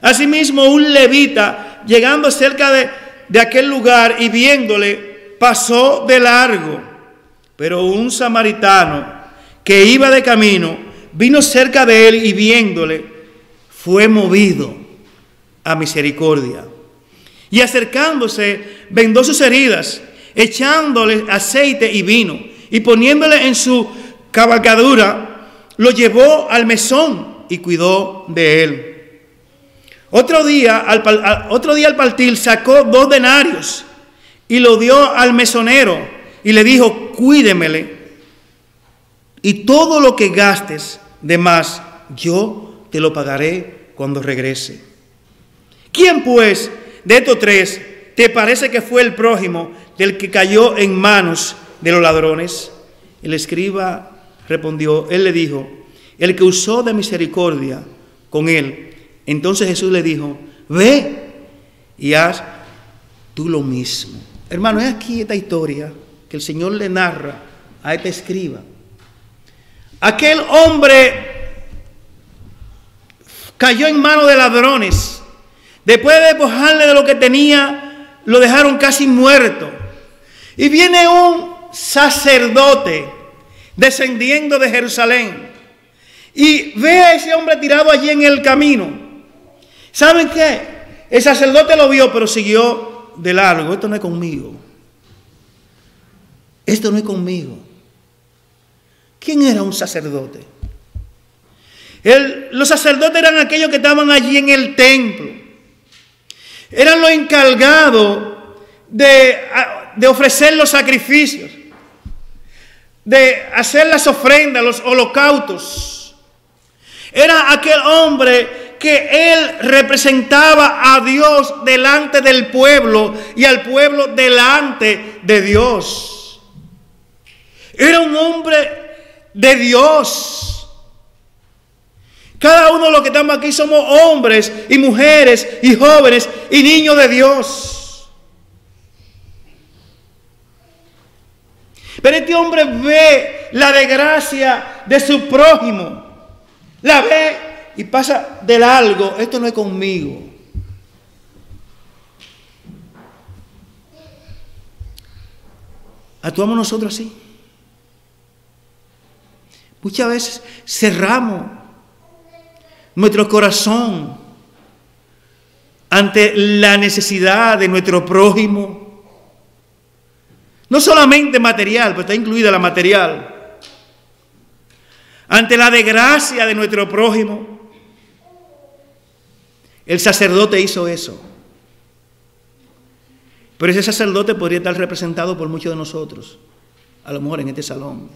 Asimismo un levita, llegando cerca de aquel lugar y viéndole, pasó de largo. Pero un samaritano que iba de camino vino cerca de él y viéndole, fue movido a misericordia. Y acercándose, vendó sus heridas, echándole aceite y vino, y poniéndole en su cabalgadura, lo llevó al mesón y cuidó de él. Otro día al partir sacó 2 denarios y lo dio al mesonero y le dijo: cuídemele, y todo lo que gastes de más yo te lo pagaré cuando regrese. ¿Quién pues de estos 3 te parece que fue el prójimo del que cayó en manos de los ladrones? El escriba respondió, él le dijo: el que usó de misericordia con él. Entonces Jesús le dijo: ve y haz tú lo mismo. Hermano, es aquí esta historia que el Señor le narra a este escriba. Aquel hombre cayó en manos de ladrones. Después de despojarle de lo que tenía, lo dejaron casi muerto. Y viene un sacerdote descendiendo de Jerusalén y ve a ese hombre tirado allí en el camino. ¿Saben qué? El sacerdote lo vio, pero siguió de largo. Esto no es conmigo. Esto no es conmigo. ¿Quién era un sacerdote? Los sacerdotes eran aquellos que estaban allí en el templo. Eran los encargados de ofrecer los sacrificios. de hacer las ofrendas, los holocaustos. Era aquel hombre que él representaba a Dios delante del pueblo y al pueblo delante de Dios. Era un hombre de Dios. Cada uno de los que estamos aquí somos hombres y mujeres y jóvenes y niños de Dios. Pero este hombre ve la desgracia de su prójimo. La ve y pasa de largo. Esto no es conmigo. ¿Actuamos nosotros así? Muchas veces cerramos nuestro corazón ante la necesidad de nuestro prójimo. No solamente material, pero está incluida la material. Ante la desgracia de nuestro prójimo. El sacerdote hizo eso. Pero ese sacerdote podría estar representado por muchos de nosotros, a lo mejor en este salón.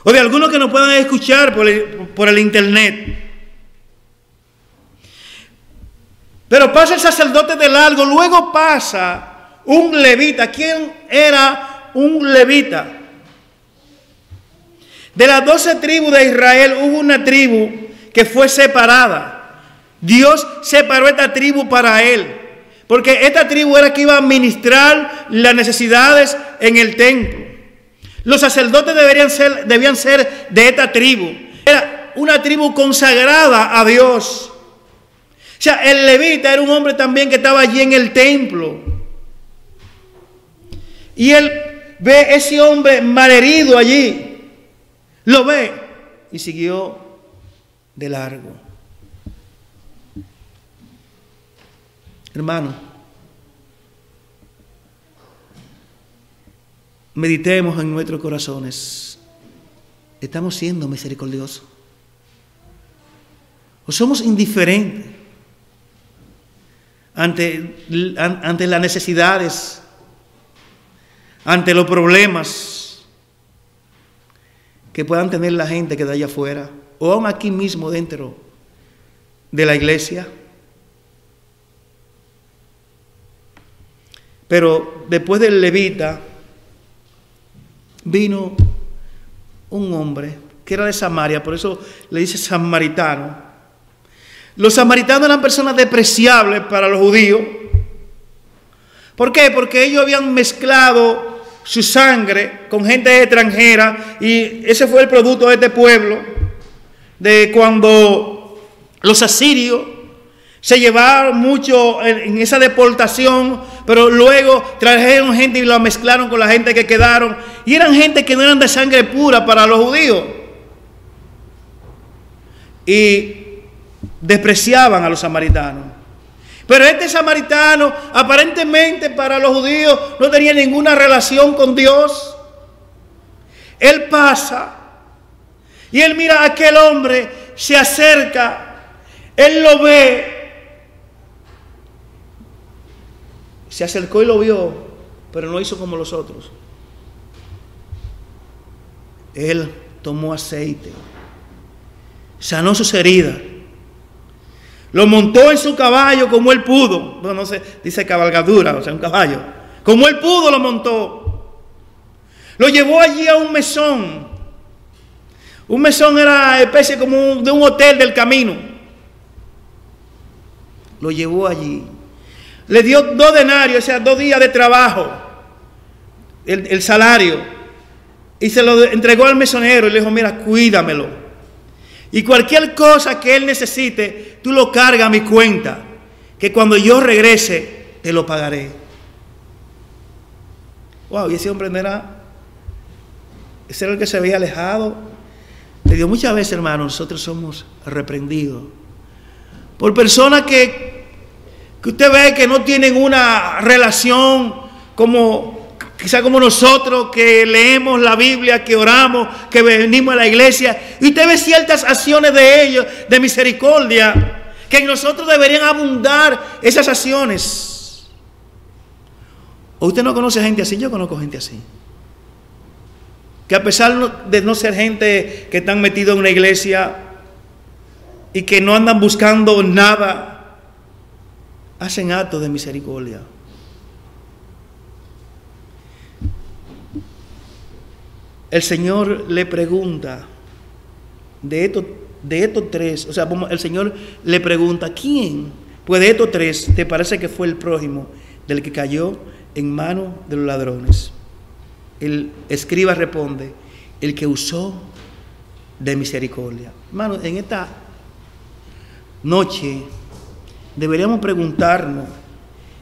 O de algunos que nos puedan escuchar por el internet. Pero pasa el sacerdote de largo, luego pasa un levita. ¿Quién era un levita? De las 12 tribus de Israel hubo una tribu que fue separada. Dios separó esta tribu para él. Porque esta tribu era que iba a administrar las necesidades en el templo. Los sacerdotes debían ser de esta tribu. Era una tribu consagrada a Dios. O sea, el levita era un hombre también que estaba allí en el templo. Y él ve ese hombre malherido allí. Lo ve y siguió de largo. Hermano, meditemos en nuestros corazones. ¿Estamos siendo misericordiosos? ¿O somos indiferentes ante las necesidades, ante los problemas que puedan tener la gente que está allá afuera, o aún aquí mismo dentro de la iglesia? Pero después del levita vino un hombre que era de Samaria, por eso le dice samaritano. Los samaritanos eran personas despreciables para los judíos. ¿Por qué? Porque ellos habían mezclado su sangre con gente extranjera, y ese fue el producto de este pueblo, de cuando los asirios se llevaron mucho en esa deportación, pero luego trajeron gente y la mezclaron con la gente que quedaron, y eran gente que no eran de sangre pura para los judíos, y despreciaban a los samaritanos. Pero este samaritano, aparentemente para los judíos, no tenía ninguna relación con Dios. Él pasa y él mira a aquel hombre, se acerca, él lo ve, se acercó y lo vio, pero no hizo como los otros. Él tomó aceite, sanó sus heridas, lo montó en su caballo como él pudo. No sé, dice cabalgadura, o sea, un caballo. Como él pudo lo montó. Lo llevó allí a un mesón. Un mesón era especie como de un hotel del camino. Lo llevó allí. Le dio 2 denarios, o sea, 2 días de trabajo, el salario. Y se lo entregó al mesonero y le dijo: mira, cuídamelo. Y cualquier cosa que él necesite, tú lo cargas a mi cuenta, que cuando yo regrese, te lo pagaré. Wow, y ese hombre no era, ese era el que se había alejado. Le digo, muchas veces, hermanos, nosotros somos reprendidos por personas que usted ve que no tienen una relación quizá como nosotros, que leemos la Biblia, que oramos, que venimos a la iglesia, y usted ve ciertas acciones de ellos, de misericordia, que en nosotros deberían abundar esas acciones. ¿O usted no conoce gente así? Yo conozco gente así, que a pesar de no ser gente que están metidos en una iglesia y que no andan buscando nada, hacen actos de misericordia. El Señor le pregunta, de estos tres, o sea, el Señor le pregunta, ¿quién? Pues de estos tres, ¿te parece que fue el prójimo del que cayó en manos de los ladrones? El escriba responde, el que usó de misericordia. Hermano, en esta noche deberíamos preguntarnos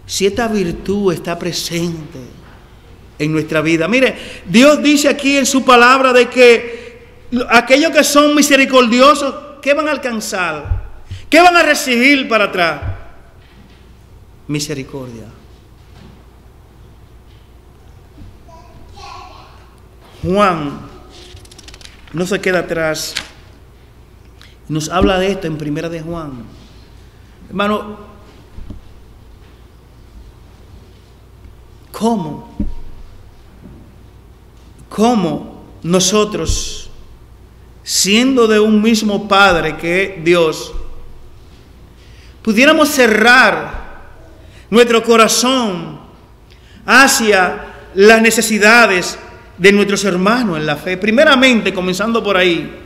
si esta virtud está presente en nuestra vida. Mire, Dios dice aquí en su palabra de que aquellos que son misericordiosos, ¿qué van a alcanzar? ¿Qué van a recibir para atrás? Misericordia. Juan no se queda atrás. Nos habla de esto en Primera de Juan. Hermano, ¿cómo nosotros, siendo de un mismo Padre que es Dios, pudiéramos cerrar nuestro corazón hacia las necesidades de nuestros hermanos en la fe? Primeramente, comenzando por ahí,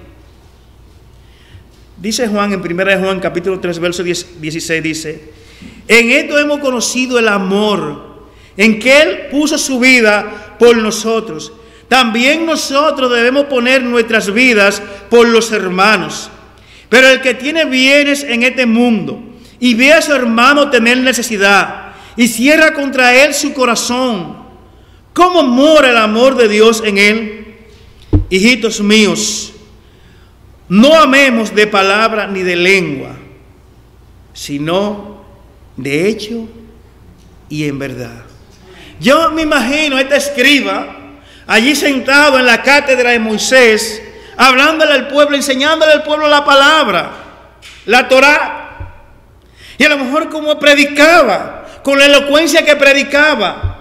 dice Juan en 1 de Juan capítulo 3 verso 16, dice, en esto hemos conocido el amor, en que Él puso su vida por nosotros. También nosotros debemos poner nuestras vidas por los hermanos. Pero el que tiene bienes en este mundo y ve a su hermano tener necesidad y cierra contra él su corazón, ¿cómo mora el amor de Dios en él? Hijitos míos, no amemos de palabra ni de lengua, sino de hecho y en verdad. Yo me imagino a este escriba allí sentado en la cátedra de Moisés, hablándole al pueblo, enseñándole al pueblo la palabra, la Torá. Y a lo mejor como predicaba, con la elocuencia que predicaba,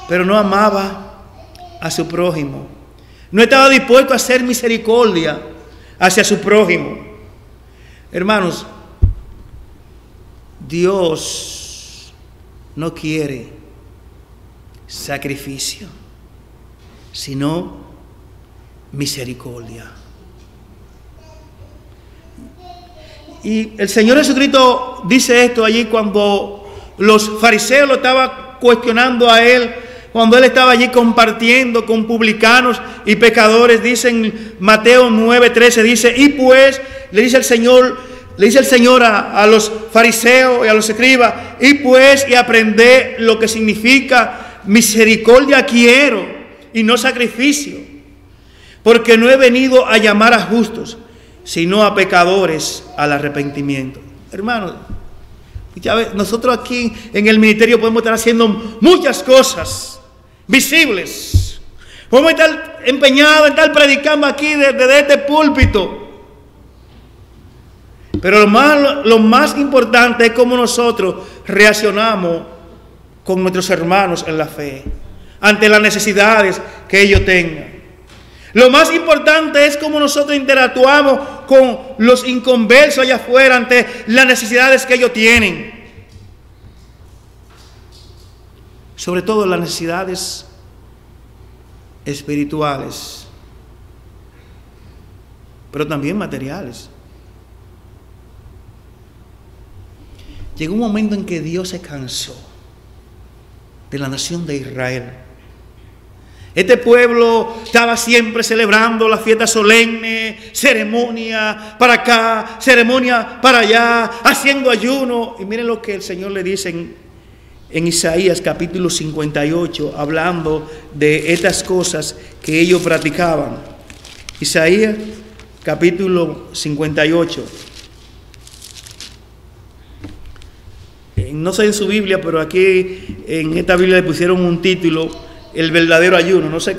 pero no amaba a su prójimo. No estaba dispuesto a hacer misericordia hacia su prójimo. Hermanos, Dios no quiere sacrificio, sino misericordia. Y el Señor Jesucristo dice esto allí cuando los fariseos lo estaban cuestionando a Él, cuando Él estaba allí compartiendo con publicanos y pecadores. Dice en Mateo 9:13, dice, y pues, le dice el Señor a los fariseos y a los escribas, y pues, y aprended lo que significa misericordia quiero y no sacrificio, porque no he venido a llamar a justos, sino a pecadores al arrepentimiento. Hermanos, nosotros aquí en el ministerio podemos estar haciendo muchas cosas visibles. Podemos estar empeñados en estar predicando aquí desde este púlpito. Pero lo más importante es cómo nosotros reaccionamos con nuestros hermanos en la fe, ante las necesidades que ellos tengan. Lo más importante es cómo nosotros interactuamos con los inconversos allá afuera ante las necesidades que ellos tienen. Sobre todo las necesidades espirituales, pero también materiales. Llegó un momento en que Dios se cansó de la nación de Israel. Este pueblo estaba siempre celebrando la fiesta solemne, ceremonia para acá, ceremonia para allá, haciendo ayuno. Y miren lo que el Señor le dice en Isaías capítulo 58, hablando de estas cosas que ellos practicaban. Isaías capítulo 58. No sé en su Biblia, pero aquí en esta Biblia le pusieron un título, el verdadero ayuno. No sé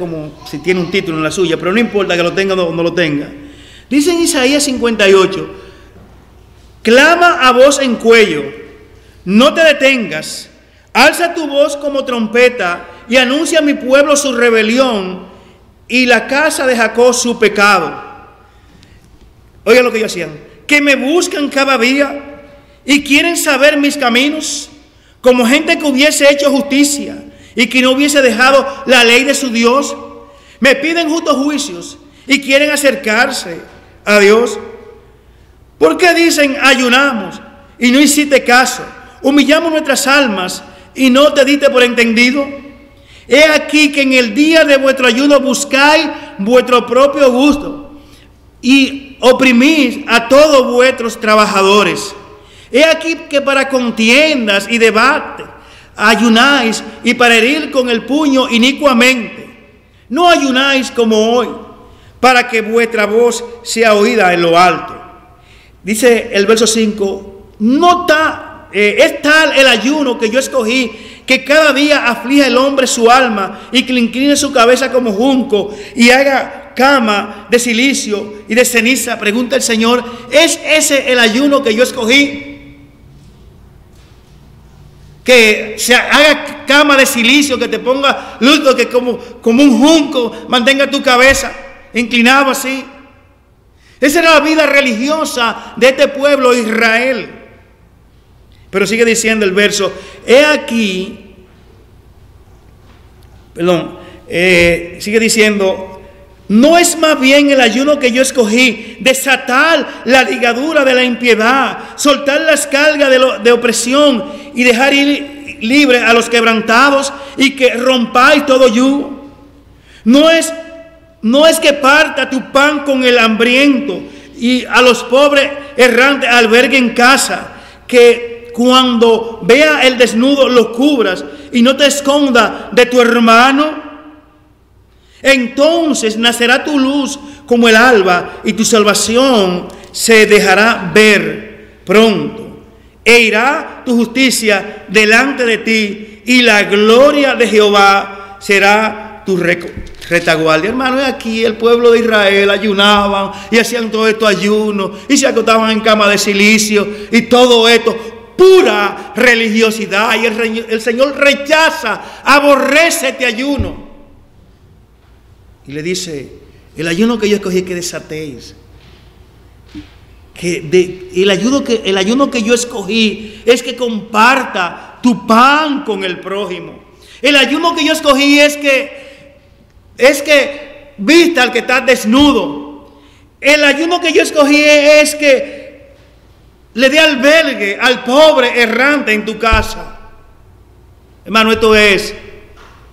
si tiene un título en la suya, pero no importa que lo tenga o no lo tenga. Dice en Isaías 58, clama a voz en cuello, no te detengas, alza tu voz como trompeta y anuncia a mi pueblo su rebelión y la casa de Jacob su pecado. Oigan lo que ellos hacían. Que me buscan cada día y quieren saber mis caminos, como gente que hubiese hecho justicia y que no hubiese dejado la ley de su Dios. Me piden justos juicios y quieren acercarse a Dios. ¿Por qué dicen ayunamos y no hiciste caso? Humillamos nuestras almas y no te diste por entendido. He aquí que en el día de vuestro ayuno buscáis vuestro propio gusto y oprimís a todos vuestros trabajadores. He aquí que para contiendas y debate ayunáis y para herir con el puño inicuamente. No ayunáis como hoy, para que vuestra voz sea oída en lo alto. Dice el verso 5, es tal el ayuno que yo escogí, que cada día aflija el hombre su alma y que le incline su cabeza como junco y haga cama de silicio y de ceniza. Pregunta el Señor, ¿es ese el ayuno que yo escogí? Que se haga cama de silicio, que te ponga luto, que como un junco mantenga tu cabeza inclinado así. Esa era la vida religiosa de este pueblo Israel. Pero sigue diciendo el verso, sigue diciendo, ¿no es más bien el ayuno que yo escogí desatar la ligadura de la impiedad, soltar las cargas de opresión y dejar ir libre a los quebrantados y que rompáis todo yugo? No es que parta tu pan con el hambriento y a los pobres errantes albergue en casa, que cuando vea el desnudo lo cubras y no te esconda de tu hermano. Entonces nacerá tu luz como el alba y tu salvación se dejará ver pronto. E irá tu justicia delante de ti y la gloria de Jehová será tu retaguardia. Hermano, aquí el pueblo de Israel ayunaban y hacían todo esto ayuno y se acostaban en cama de silicio y todo esto, pura religiosidad. Y el Señor rechaza, aborrece este ayuno. Y le dice, el ayuno que yo escogí es que desatéis. El ayuno que yo escogí es que comparta tu pan con el prójimo. El ayuno que yo escogí es que vista al que está desnudo. El ayuno que yo escogí es que le dé albergue al pobre errante en tu casa. Hermano, esto es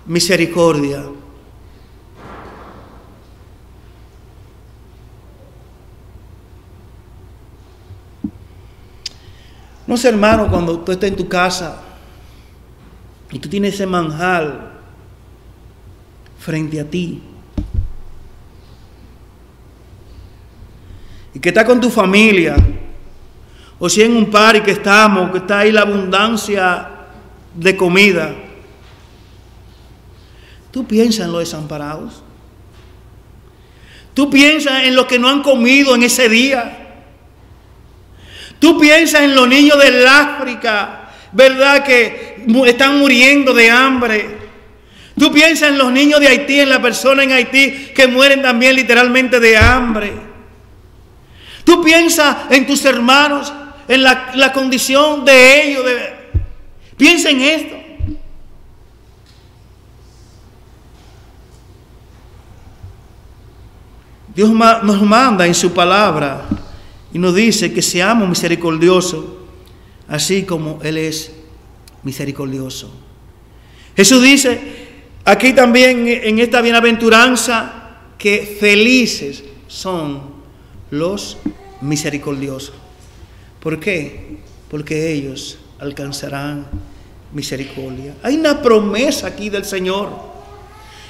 misericordia. No sé, hermano, cuando tú estás en tu casa y tú tienes ese manjar frente a ti y que estás con tu familia, o si en un party que estamos, que está ahí la abundancia de comida, tú piensas en los desamparados, tú piensas en los que no han comido en ese día. Tú piensas en los niños del África, ¿verdad? Que están muriendo de hambre. Tú piensas en los niños de Haití, en las personas en Haití que mueren también literalmente de hambre. Tú piensas en tus hermanos, en la condición de ellos. Piensa en esto. Dios nos manda en su palabra y nos dice que seamos misericordiosos, así como Él es misericordioso. Jesús dice aquí también en esta bienaventuranza que felices son los misericordiosos. ¿Por qué? Porque ellos alcanzarán misericordia. Hay una promesa aquí del Señor.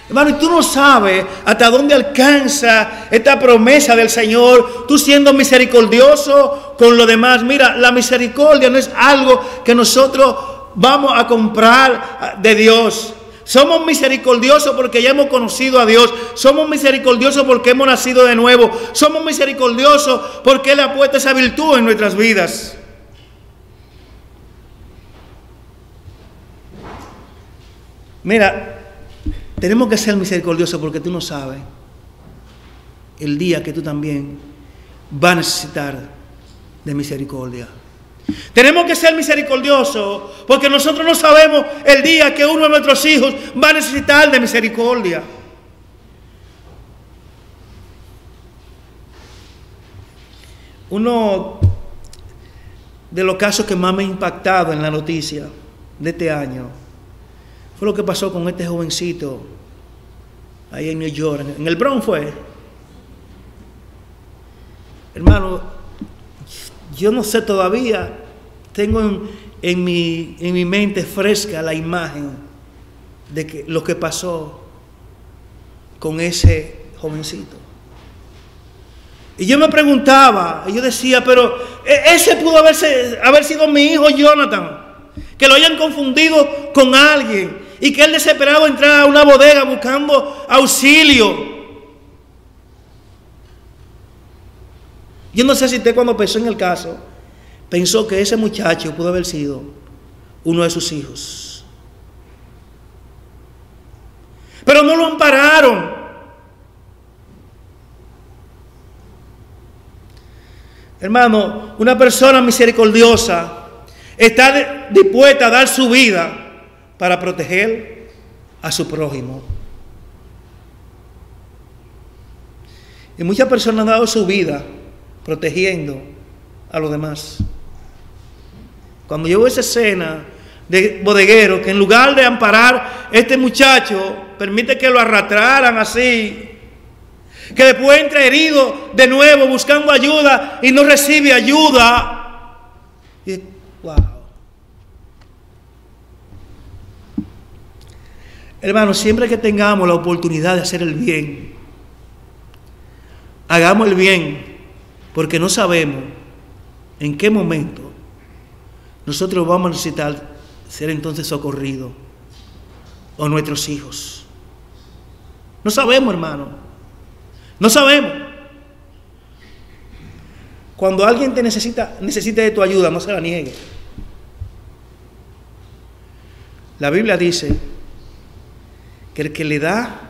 Hermano, y tú no sabes hasta dónde alcanza esta promesa del Señor, tú siendo misericordioso con lo demás. Mira, la misericordia no es algo que nosotros vamos a comprar de Dios. Somos misericordiosos porque ya hemos conocido a Dios. Somos misericordiosos porque hemos nacido de nuevo. Somos misericordiosos porque Él ha puesto esa virtud en nuestras vidas. Mira, Tenemos que ser misericordiosos porque tú no sabes el día que tú también vas a necesitar de misericordia. Tenemos que ser misericordiosos porque nosotros no sabemos el día que uno de nuestros hijos va a necesitar de misericordia. Uno de los casos que más me ha impactado en la noticia de este año fue lo que pasó con este jovencito ahí en New York, en el Bronx fue. Hermano, yo no sé todavía, tengo en mi mente fresca la imagen de lo que pasó con ese jovencito. Y yo me preguntaba, y yo decía, pero ese pudo haber sido mi hijo Jonathan, que lo hayan confundido con alguien y que él desesperado entrara a una bodega buscando auxilio. Yo no sé si usted cuando pensó en el caso, pensó que ese muchacho pudo haber sido uno de sus hijos. Pero no lo ampararon. Hermano, una persona misericordiosa está dispuesta a dar su vida para proteger a su prójimo. Y muchas personas han dado su vida protegiendo a los demás. Cuando yo veo esa escena de bodeguero que en lugar de amparar a este muchacho, permite que lo arrastraran así, que después entra herido de nuevo buscando ayuda y no recibe ayuda. Y, wow. Hermanos, siempre que tengamos la oportunidad de hacer el bien, hagamos el bien, porque no sabemos en qué momento nosotros vamos a necesitar ser entonces socorridos, o nuestros hijos. No sabemos, hermano. No sabemos. Cuando alguien te necesite de tu ayuda, no se la niegue. La Biblia dice que el que le da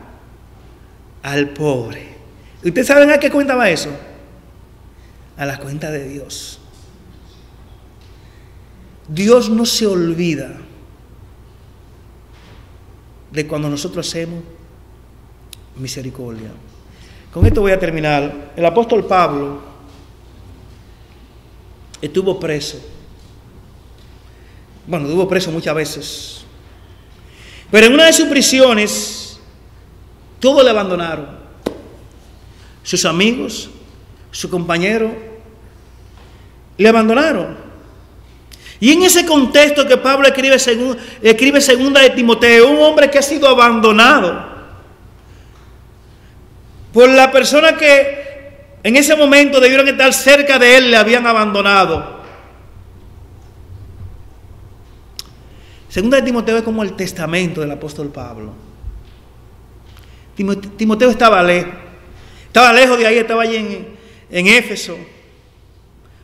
al pobre. ¿Ustedes saben a qué cuenta va eso? A la cuenta de Dios. Dios no se olvida de cuando nosotros hacemos misericordia. Con esto voy a terminar. El apóstol Pablo estuvo preso. Bueno, estuvo preso muchas veces. Pero en una de sus prisiones, todos le abandonaron. Sus amigos, su compañero, le abandonaron. Y en ese contexto que Pablo escribe segunda de Timoteo, un hombre que ha sido abandonado por la persona que en ese momento debieron estar cerca de él, le habían abandonado. Segunda de Timoteo es como el testamento del apóstol Pablo. Timoteo estaba lejos de ahí, estaba allí en Éfeso,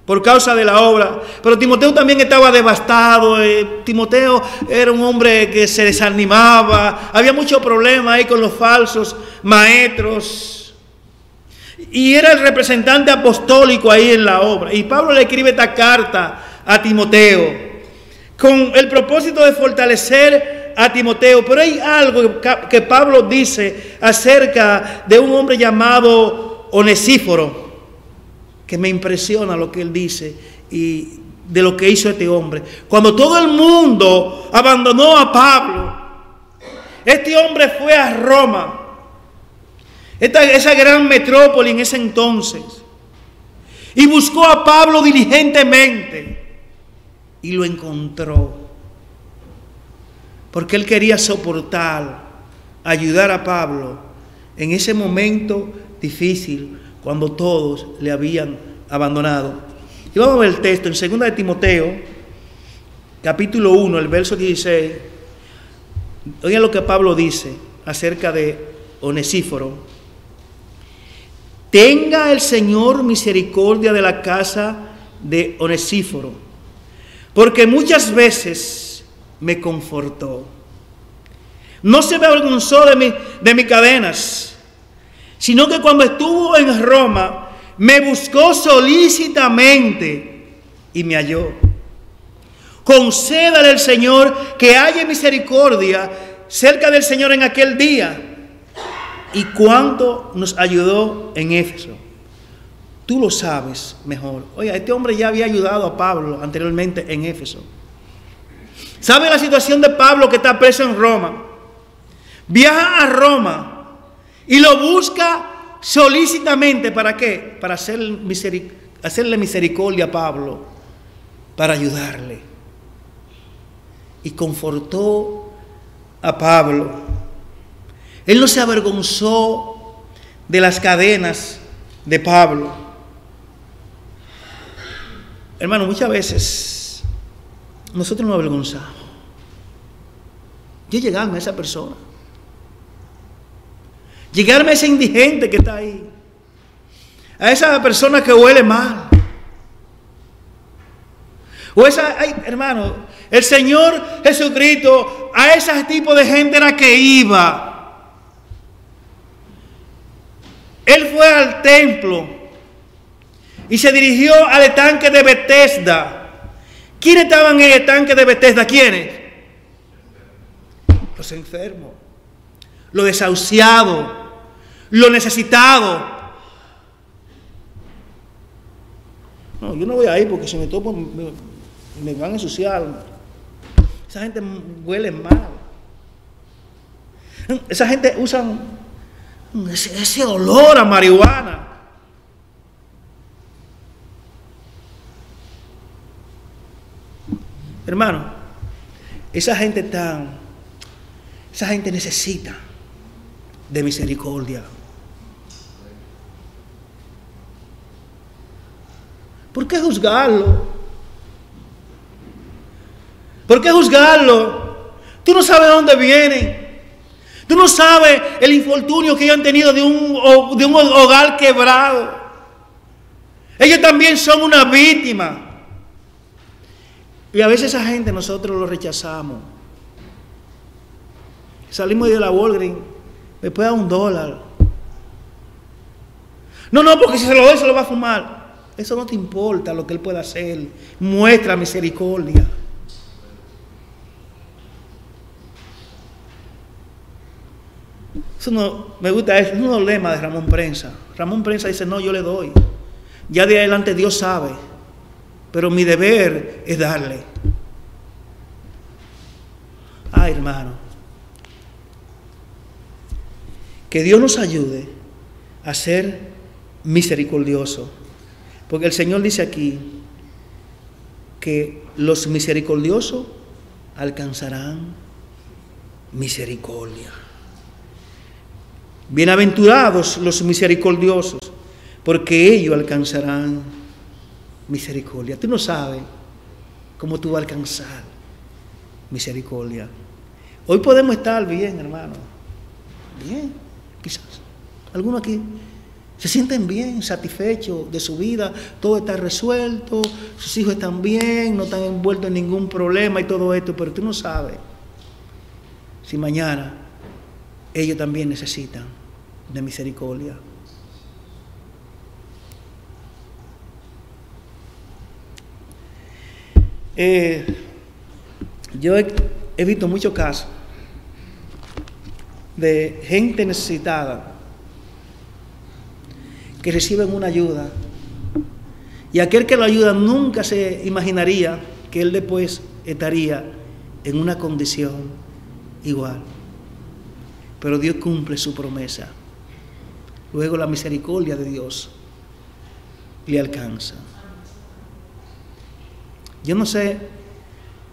por causa de la obra. Pero Timoteo también estaba devastado. Timoteo era un hombre que se desanimaba. Había muchos problemas ahí con los falsos maestros. Y era el representante apostólico ahí en la obra. Y Pablo le escribe esta carta a Timoteo con el propósito de fortalecer a Timoteo. Pero hay algo que Pablo dice acerca de un hombre llamado Onesíforo, que me impresiona lo que él dice y de lo que hizo este hombre. Cuando todo el mundo abandonó a Pablo, este hombre fue a Roma, esa gran metrópoli en ese entonces, y buscó a Pablo diligentemente y lo encontró, porque él quería soportar, ayudar a Pablo en ese momento difícil, cuando todos le habían abandonado. Y vamos a ver el texto en 2 de Timoteo, capítulo 1, el verso 16. Oigan lo que Pablo dice acerca de Onesíforo. Tenga el Señor misericordia de la casa de Onesíforo, porque muchas veces me confortó, No se avergonzó de mis cadenas, sino que cuando estuvo en Roma, me buscó solícitamente y me halló. Concédale al Señor que haya misericordia cerca del Señor en aquel día. Y cuánto nos ayudó en Éfeso. Tú lo sabes mejor. Oiga, este hombre ya había ayudado a Pablo anteriormente en Éfeso. ¿Sabe la situación de Pablo que está preso en Roma? Viaja a Roma y lo busca solícitamente. ¿Para qué? Para hacerle misericordia a Pablo, para ayudarle. Y confortó a Pablo. Él no se avergonzó de las cadenas de Pablo. Hermano, muchas veces nosotros nos avergonzamos. Yo llegarme a esa persona, llegarme a ese indigente que está ahí, a esa persona que huele mal, o esa, ay, hermano, el Señor Jesucristo a ese tipo de gente era que iba. Él fue al templo y se dirigió al estanque de Betesda. ¿Quiénes estaban en el estanque de Betesda? ¿Quiénes? Los enfermos, los desahuciados, los necesitados. No, yo no voy ahí porque si me topo me van a ensuciar. Esa gente huele mal. Esa gente usa ese olor a marihuana. Hermano, esa gente necesita de misericordia. ¿Por qué juzgarlo? ¿Por qué juzgarlo? Tú no sabes de dónde vienen. Tú no sabes el infortunio que ellos han tenido de un hogar quebrado. Ellos también son una víctima. Y a veces esa gente nosotros lo rechazamos. Salimos de la Walgreens, me puede dar $1. No, porque si se lo doy se lo va a fumar. Eso no te importa lo que él pueda hacer. Muestra misericordia. Eso no, me gusta eso, es un lema de Ramón Prensa. Ramón Prensa dice, no, yo le doy. Ya de adelante Dios sabe, pero mi deber es darle. Ay, hermano, que Dios nos ayude a ser misericordiosos, porque el Señor dice aquí que los misericordiosos alcanzarán misericordia. Bienaventurados los misericordiosos, porque ellos alcanzarán misericordia. Tú no sabes cómo tú vas a alcanzar misericordia. Hoy podemos estar bien, hermano. Bien, quizás. Algunos aquí se sienten bien, satisfechos de su vida. Todo está resuelto, sus hijos están bien, no están envueltos en ningún problema y todo esto. Pero tú no sabes si mañana ellos también necesitan de misericordia. Yo he visto muchos casos de gente necesitada que reciben una ayuda y aquel que lo ayuda nunca se imaginaría que él después estaría en una condición igual. Pero Dios cumple su promesa. Luego la misericordia de Dios le alcanza. Yo no sé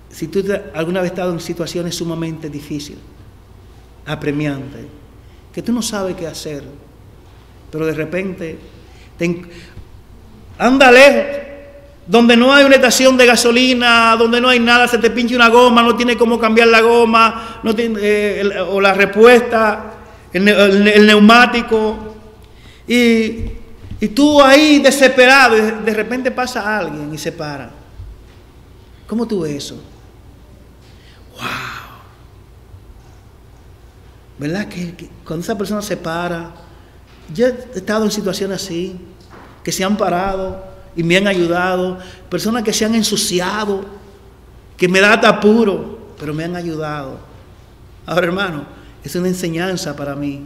si tú alguna vez has estado en situaciones sumamente difíciles, apremiantes, que tú no sabes qué hacer, pero de repente anda lejos, donde no hay una estación de gasolina, donde no hay nada, se te pinche una goma, no tiene cómo cambiar la goma, no tiene, o la respuesta, el neumático, y tú ahí desesperado, y de repente pasa alguien y se para. ¿Cómo tú ves eso? ¡Wow! ¿verdad? Que cuando esa persona se para, yo he estado en situaciones así, que se han parado y me han ayudado, personas que se han ensuciado, que me da hasta apuro, pero me han ayudado. Ahora, hermano, es una enseñanza para mí.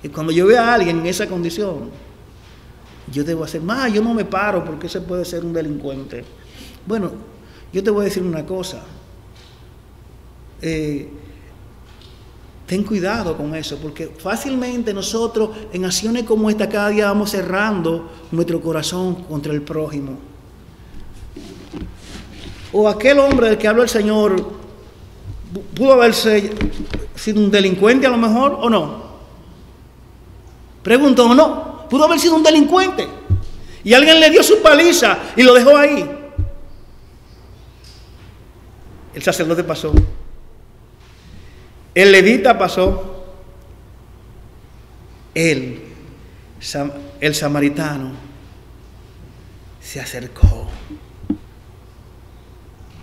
Y cuando yo veo a alguien en esa condición, yo debo hacer más. Yo no me paro porque ese puede ser un delincuente. Bueno, yo te voy a decir una cosa. Ten cuidado con eso, porque fácilmente nosotros en acciones como esta cada día vamos cerrando nuestro corazón contra el prójimo. O aquel hombre del que habla el Señor pudo haberse sido un delincuente a lo mejor, ¿o no? Pregunto, ¿o no? Pudo haber sido un delincuente y alguien le dio su paliza y lo dejó ahí. El sacerdote pasó, el levita pasó, el samaritano se acercó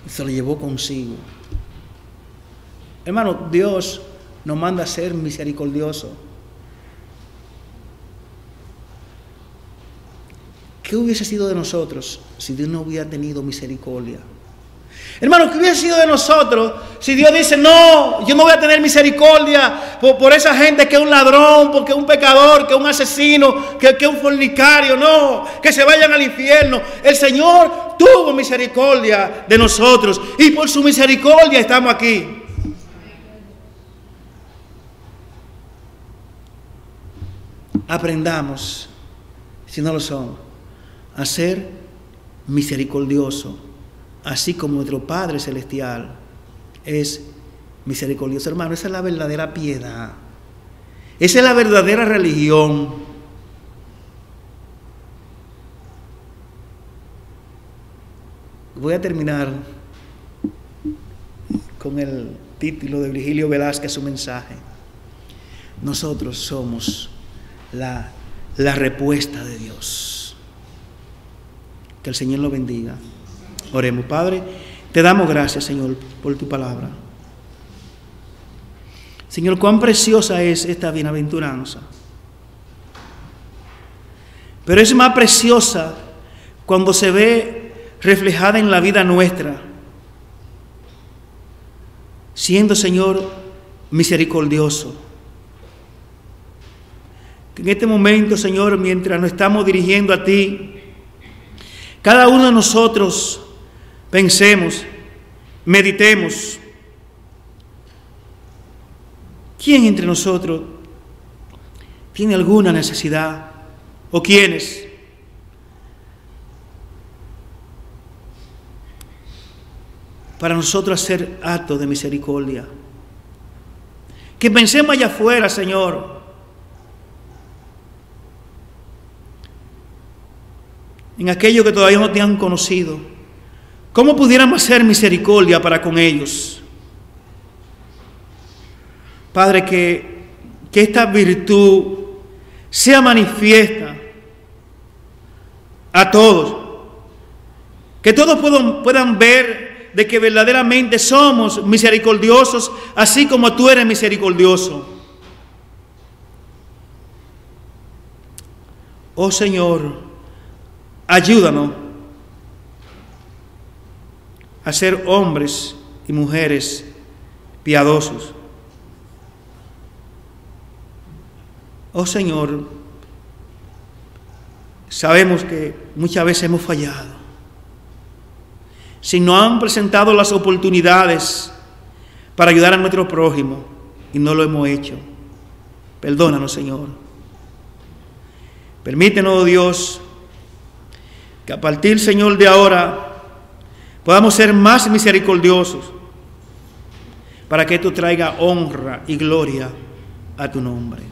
y se lo llevó consigo. Hermano, Dios nos manda a ser misericordiosos. ¿Qué hubiese sido de nosotros si Dios no hubiera tenido misericordia? Hermano, ¿qué hubiese sido de nosotros si Dios dice, no, yo no voy a tener misericordia por esa gente que es un ladrón, porque es un pecador, que es un asesino, que es un fornicario? No, que se vayan al infierno. El Señor tuvo misericordia de nosotros y por su misericordia estamos aquí. Aprendamos, si no lo son, a ser misericordioso, así como nuestro Padre Celestial es misericordioso. Hermano, esa es la verdadera piedad. Esa es la verdadera religión. Voy a terminar con el título de Virgilio Velázquez, su mensaje. Nosotros somos la respuesta de Dios. Que el Señor lo bendiga. Oremos. Padre, te damos gracias, Señor, por tu palabra. Señor, cuán preciosa es esta bienaventuranza. Pero es más preciosa cuando se ve reflejada en la vida nuestra, siendo, Señor, misericordioso. Que en este momento, Señor, mientras nos estamos dirigiendo a ti, cada uno de nosotros pensemos, meditemos, ¿quién entre nosotros tiene alguna necesidad? ¿O quiénes? Para nosotros hacer actos de misericordia. Que pensemos allá afuera, Señor, en aquellos que todavía no te han conocido. ¿Cómo pudiéramos hacer misericordia para con ellos? Padre, que esta virtud sea manifiesta a todos. Que todos puedan ver de que verdaderamente somos misericordiosos, así como tú eres misericordioso. Oh Señor, ayúdanos a ser hombres y mujeres piadosos. Oh Señor, sabemos que muchas veces hemos fallado. Si nos han presentado las oportunidades para ayudar a nuestro prójimo y no lo hemos hecho, perdónanos, Señor. Permítenos, oh Dios, que a partir, Señor, de ahora podamos ser más misericordiosos para que esto traiga honra y gloria a tu nombre.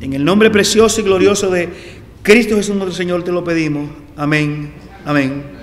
En el nombre precioso y glorioso de Cristo Jesús nuestro Señor te lo pedimos. Amén. Amén.